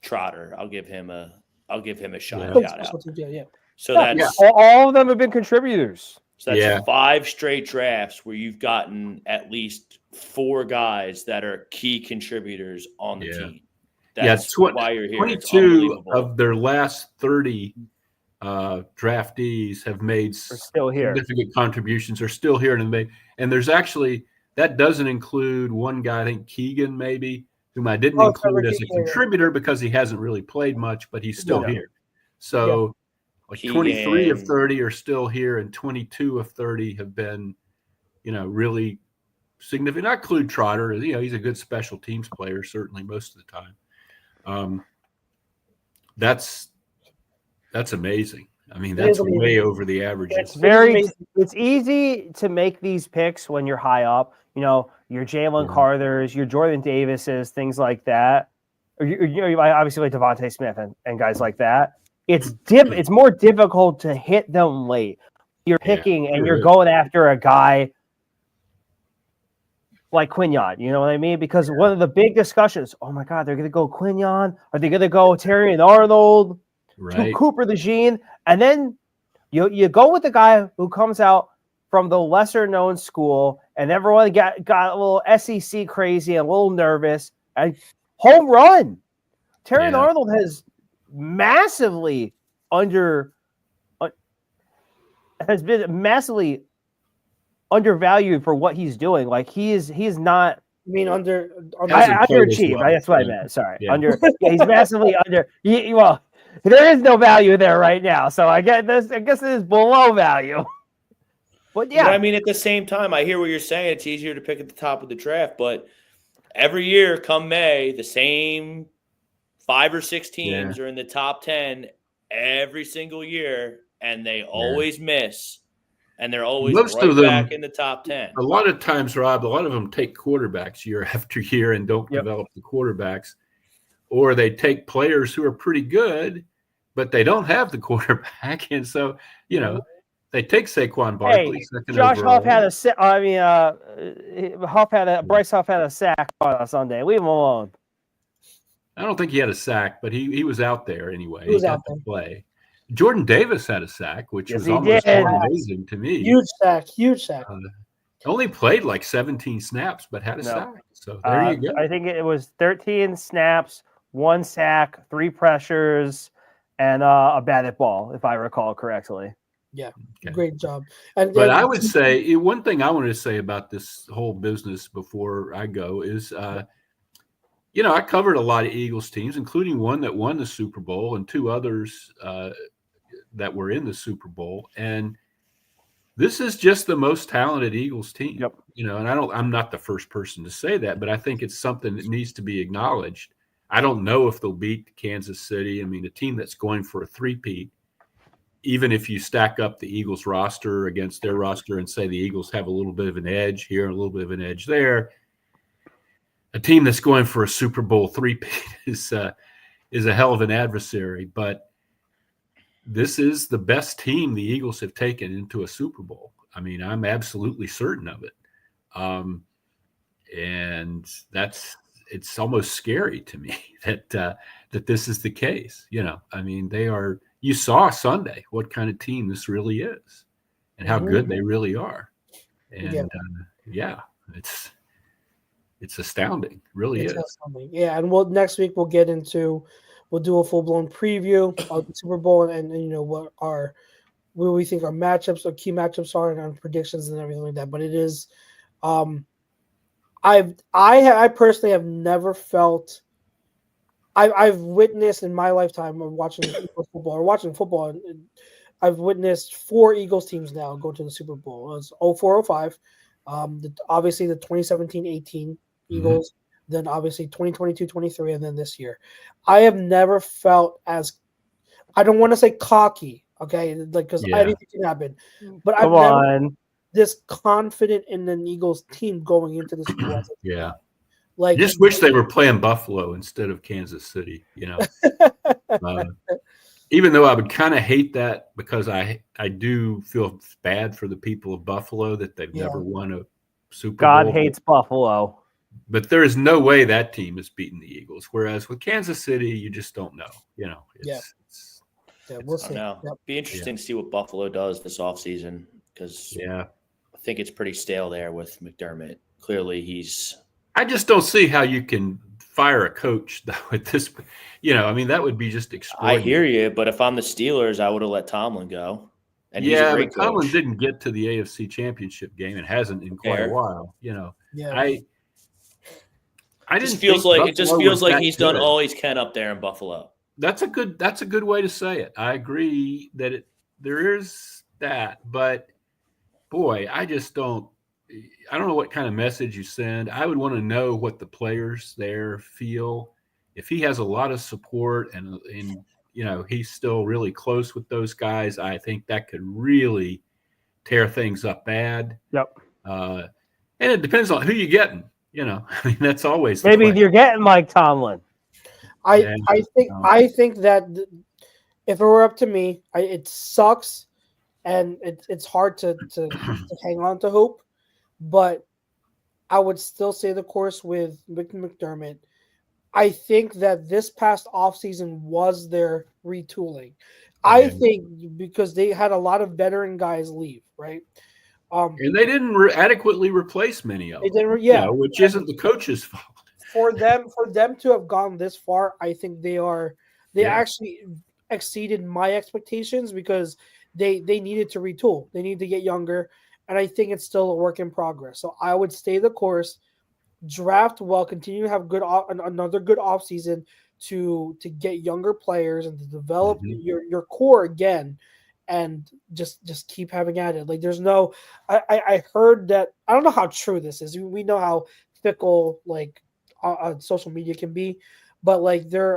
Trotter. I'll give him a shout out. Yeah. So that's all of them have been contributors. So that's 5 straight drafts where you've gotten at least 4 guys that are key contributors on the team. That's why you're here. 22 of their last 30 draftees have made significant contributions. Are still here, and there's actually that doesn't include one guy, I think Keegan maybe, whom I didn't include as a contributor because he hasn't really played much, but he's still here. So. Like 23 of 30 are still here, and 22 of 30 have been, really significant. Not include Trotter, he's a good special teams player, certainly most of the time. That's amazing. I mean, that's way over the averages. It's easy to make these picks when you're high up. Your Jalen Carters, your Jordan Davises, things like that. Or obviously like Devontae Smith and guys like that. It's more difficult to hit them late. You're picking and you're going after a guy like Quinyon, you know what I mean? Because one of the big discussions, oh my God, they're going to go Quinyon. Are they going to go Terry and Arnold? Right. Cooper DeJean? And then you go with the guy who comes out from the lesser known school, and everyone got a little SEC crazy and a little nervous. And home run. Terry and Arnold has massively been massively undervalued for what he's doing. Like he's not. I mean, underachieved. That's what I meant. Sorry, he's massively under. Well, there is no value there right now, so I guess it is below value. But But I mean, at the same time, I hear what you're saying. It's easier to pick at the top of the draft, but every year, come May, the same 5 or 6 teams are in the top 10 every single year, and they always miss, and they're always back in the top 10. A lot of times, Rob, a lot of them take quarterbacks year after year and don't develop the quarterbacks, or they take players who are pretty good, but they don't have the quarterback, and so they take Saquon Barkley. Josh Huff Bryce Huff had a sack on Sunday. Leave him alone. I don't think he had a sack, but he was out there anyway. He got to play. Jordan Davis had a sack, which was almost amazing to me. Huge sack. Only played like 17 snaps, but had a sack. So there you go. I think it was 13 snaps, 1 sack, 3 pressures, and a batted ball, if I recall correctly. Yeah, great job. But I would say one thing I wanted to say about this whole business before I go is I covered a lot of Eagles teams, including one that won the Super Bowl and 2 others that were in the Super Bowl. And this is just the most talented Eagles team. Yep. And I'm not the first person to say that, but I think it's something that needs to be acknowledged. I don't know if they'll beat Kansas City. I mean, a team that's going for a three-peat, even if you stack up the Eagles roster against their roster and say the Eagles have a little bit of an edge here, a little bit of an edge there, a team that's going for a Super Bowl three-peat is a hell of an adversary. But this is the best team the Eagles have taken into a Super Bowl. I mean, I'm absolutely certain of it. And it's almost scary to me that this is the case. I mean, you saw Sunday what kind of team this really is and how good they really are. And it's astounding. Really is. Astounding. Yeah. And next week we'll get into We'll do a full blown preview of the Super Bowl and what we think our matchups or key matchups are and our predictions and everything like that. But it is, I personally have never felt. I've witnessed in my lifetime of watching football. And I've witnessed 4 Eagles teams now go to the Super Bowl. It was 04-05, obviously the 2017-18 Eagles, then obviously 2022-23, and then this year. I have never felt as, I don't want to say cocky, okay, because anything can happen, but I've never this confident in an Eagles team going into the Super Bowl. Yeah. Like, just wish they were playing Buffalo instead of Kansas City, even though I would kind of hate that because I do feel bad for the people of Buffalo that they've never won a Super Bowl. God hates Buffalo. But there is no way that team is beating the Eagles. Whereas with Kansas City, you just don't know. We'll see. It'll be interesting to see what Buffalo does this offseason because I think it's pretty stale there with McDermott. Clearly, I just don't see how you can fire a coach with this. That would be just extraordinary. I hear you, but if I'm the Steelers, I would have let Tomlin go. And he's a great but Tomlin coach. didn't get to the AFC Championship game and hasn't in quite a while. It just feels like he's done all he can up there in Buffalo. That's a good way to say it. I agree that there is that, but boy, I don't know what kind of message you send. I would want to know what the players there feel. If he has a lot of support and he's still really close with those guys, I think that could really tear things up bad. Yep. And it depends on who you're getting. That's always maybe if you're getting Mike Tomlin. I think that if it were up to me, it sucks and it's hard to hang on to hope, but I would still say the course with McDermott. I think that this past offseason was their retooling. I think because they had a lot of veteran guys leave, right? And they didn't adequately replace many of them. Which isn't the coach's fault. For them to have gone this far, I think they actually exceeded my expectations because they needed to retool. They need to get younger, and I think it's still a work in progress. So I would stay the course, draft well, continue to have another good offseason to get younger players and to develop your core again. And just keep having at it. Like there's no, I heard that, I don't know how true this is. We know how fickle social media can be, but like there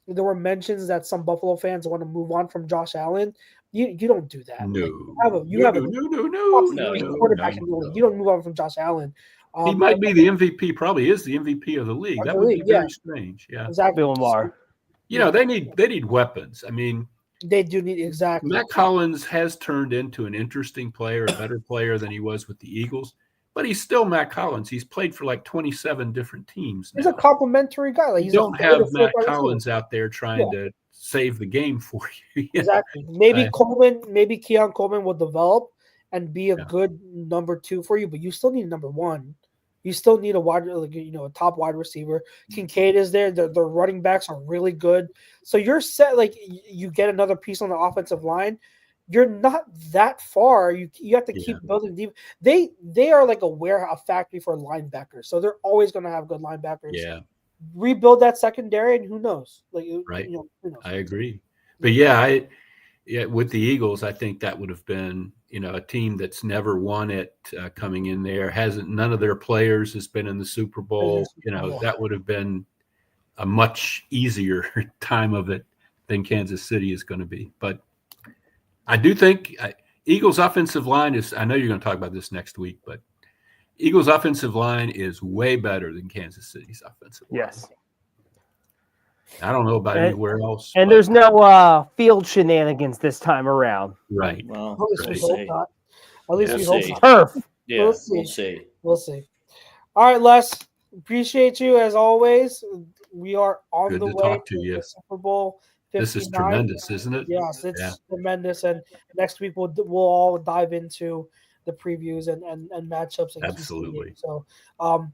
were mentions that some Buffalo fans want to move on from Josh Allen. You don't do that. No, you have a quarterback in the league. You don't move on from Josh Allen. He might be the MVP. Probably is the MVP of the league. That would be very strange. Yeah, exactly. Lamar. They need weapons. I mean. They do need exactly. Matt Collins has turned into an interesting player, a better player than he was with the Eagles, but he's still Matt Collins. He's played for like 27 different teams now. He's a complimentary guy. You don't have Matt Collins out there trying to save the game for you. Exactly. Maybe Keon Coleman will develop and be a good number 2 for you, but you still need a number 1. You still need a top wide receiver. Kincaid is there. The running backs are really good. So you're set. Like you get another piece on the offensive line. You're not that far. You have to keep building deep. They are like a factory for linebackers. So they're always going to have good linebackers. Yeah. Rebuild that secondary, and who knows? Right. Who knows? I agree. But with the Eagles, I think that would have been a team that's never won it coming in there. None of their players has been in the Super Bowl. That would have been a much easier time of it than Kansas City is going to be. But I do think Eagles offensive line is, I know you're going to talk about this next week, but Eagles offensive line is way better than Kansas City's offensive line. Yes. I don't know about anywhere else. And there's no field shenanigans this time around. Right. Well, at least we hope not. At least we hope not. Turf. Yeah, we'll see. We'll see. All right, Les. Appreciate you as always. We are on the way to the Super Bowl 59. This is tremendous, isn't it? Yes, it's tremendous. And next week we'll all dive into the previews and matchups. And absolutely. So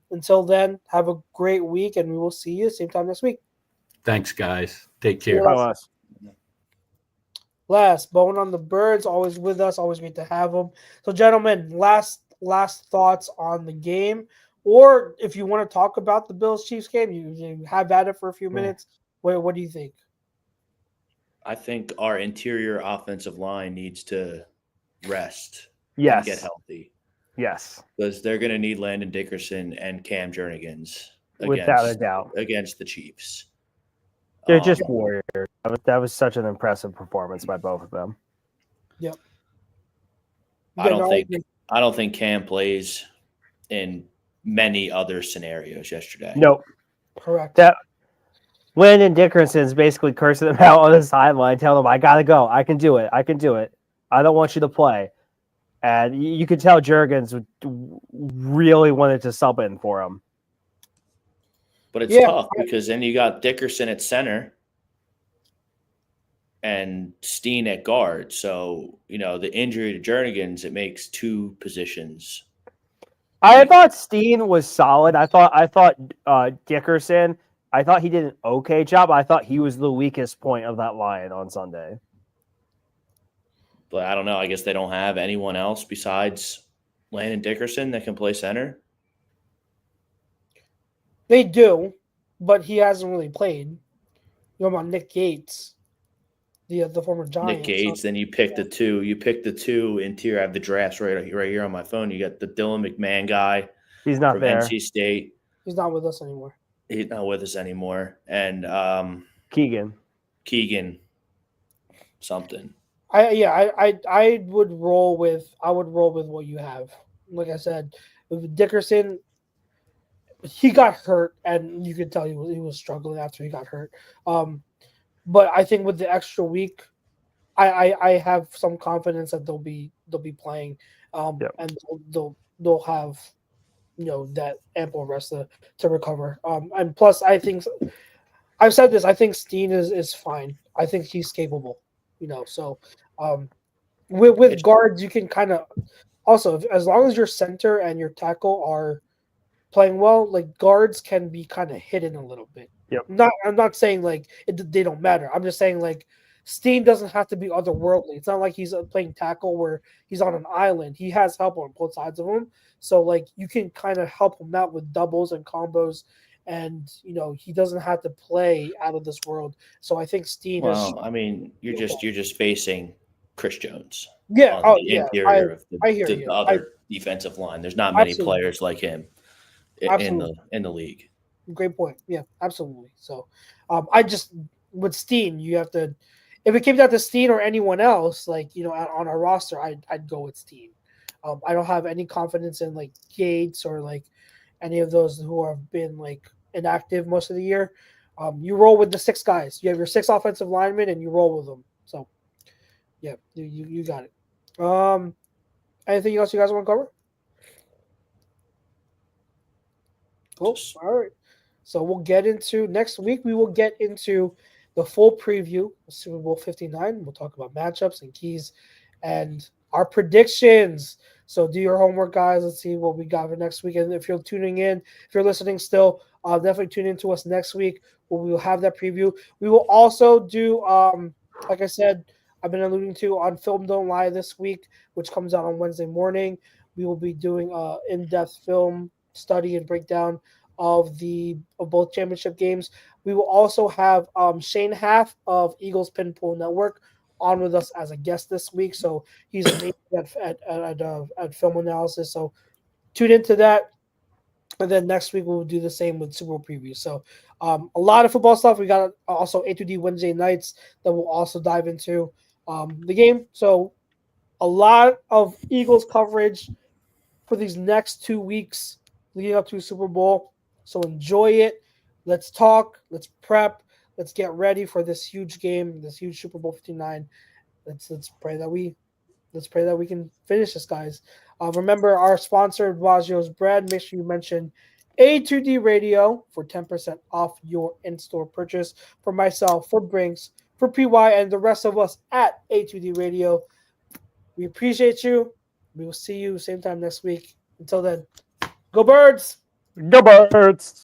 until then, have a great week, and we will see you same time next week. Thanks, guys. Take care. Last, Bone on the Birds, always with us. Always great to have them. So, gentlemen, last thoughts on the game, or if you want to talk about the Bills-Chiefs game, you have at it for a few minutes. What do you think? I think our interior offensive line needs to rest Yes. and get healthy. Yes. Because they're going to need Landon Dickerson and Cam Jernigans without a doubt against the Chiefs. They're just warriors. That was such an impressive performance by both of them. Yep. I don't think Cam plays in many other scenarios yesterday. Nope. Correct. That Landon Dickerson's basically cursing them out on the sideline, telling them, I gotta go. I can do it. I don't want you to play. And you could tell Jurgens really wanted to sub in for him. But it's tough because then you got Dickerson at center and Steen at guard. So, the injury to Jernigans, it makes two positions. I thought Steen was solid. I thought Dickerson, I thought he did an okay job. I thought he was the weakest point of that line on Sunday. But I don't know. I guess they don't have anyone else besides Landon Dickerson that can play center. They do, but he hasn't really played. You know about Nick Gates, the former Giant. Nick Gates. Then you pick the two. You pick the two interior. I have the drafts right here on my phone. You got the Dylan McMahon guy. He's not from there. NC State. He's not with us anymore. He's not with us anymore. And Keegan, something. I would roll with what you have. Like I said, with Dickerson, he got hurt, and you could tell he was struggling after he got hurt. But I think with the extra week, I have some confidence that they'll be playing, and they'll have that ample rest to recover. And plus, I think I've said this. I think Steen is fine. I think he's capable. So with guards, you can kind of also, as long as your center and your tackle are playing well, like guards can be kind of hidden a little bit. Yep. I'm not saying like they don't matter. I'm just saying like Steen doesn't have to be otherworldly. It's not like he's playing tackle where he's on an island. He has help on both sides of him. So like you can kind of help him out with doubles and combos, and he doesn't have to play out of this world. So I think Steen is. Well, I mean, you're just facing Chris Jones. Yeah. On the interior of the other defensive line. There's not many players like him in the league. Great point. Yeah, absolutely. So I just with Steen, you have to. If it came down to Steen or anyone else, like on our roster, I'd go with Steen. I don't have any confidence in like Gates or like any of those who have been like inactive most of the year. You roll with the 6 guys. You have your 6 offensive linemen, and you roll with them. So, yeah, you got it. Anything else you guys want to cover? Cool. All right. So we'll get into next week. We will get into the full preview of Super Bowl 59. We'll talk about matchups and keys and our predictions. So do your homework, guys. Let's see what we got for next week. And if you're tuning in, if you're listening still, definitely tune in to us next week where we will have that preview. We will also do, like I said, I've been alluding to on Film Don't Lie this week, which comes out on Wednesday morning. We will be doing an in-depth film study and breakdown of both championship games. We will also have Shane Half of Eagles Pinpool Network on with us as a guest this week. So he's amazing at film analysis. So tune into that. And then next week we'll do the same with Super Bowl previews. So a lot of football stuff. We got also A2D Wednesday nights that we'll also dive into the game. So a lot of Eagles coverage for these next 2 weeks leading up to Super Bowl. So enjoy it. Let's talk. Let's prep. Let's get ready for this huge game, this huge Super Bowl 59. Let's pray that we can finish this, guys. Remember our sponsor, Baggio's Bread. Make sure you mention A2D Radio for 10% off your in-store purchase. For myself, for Brinks, for PY, and the rest of us at A2D Radio. We appreciate you. We will see you same time next week. Until then, go Birds! Go Birds!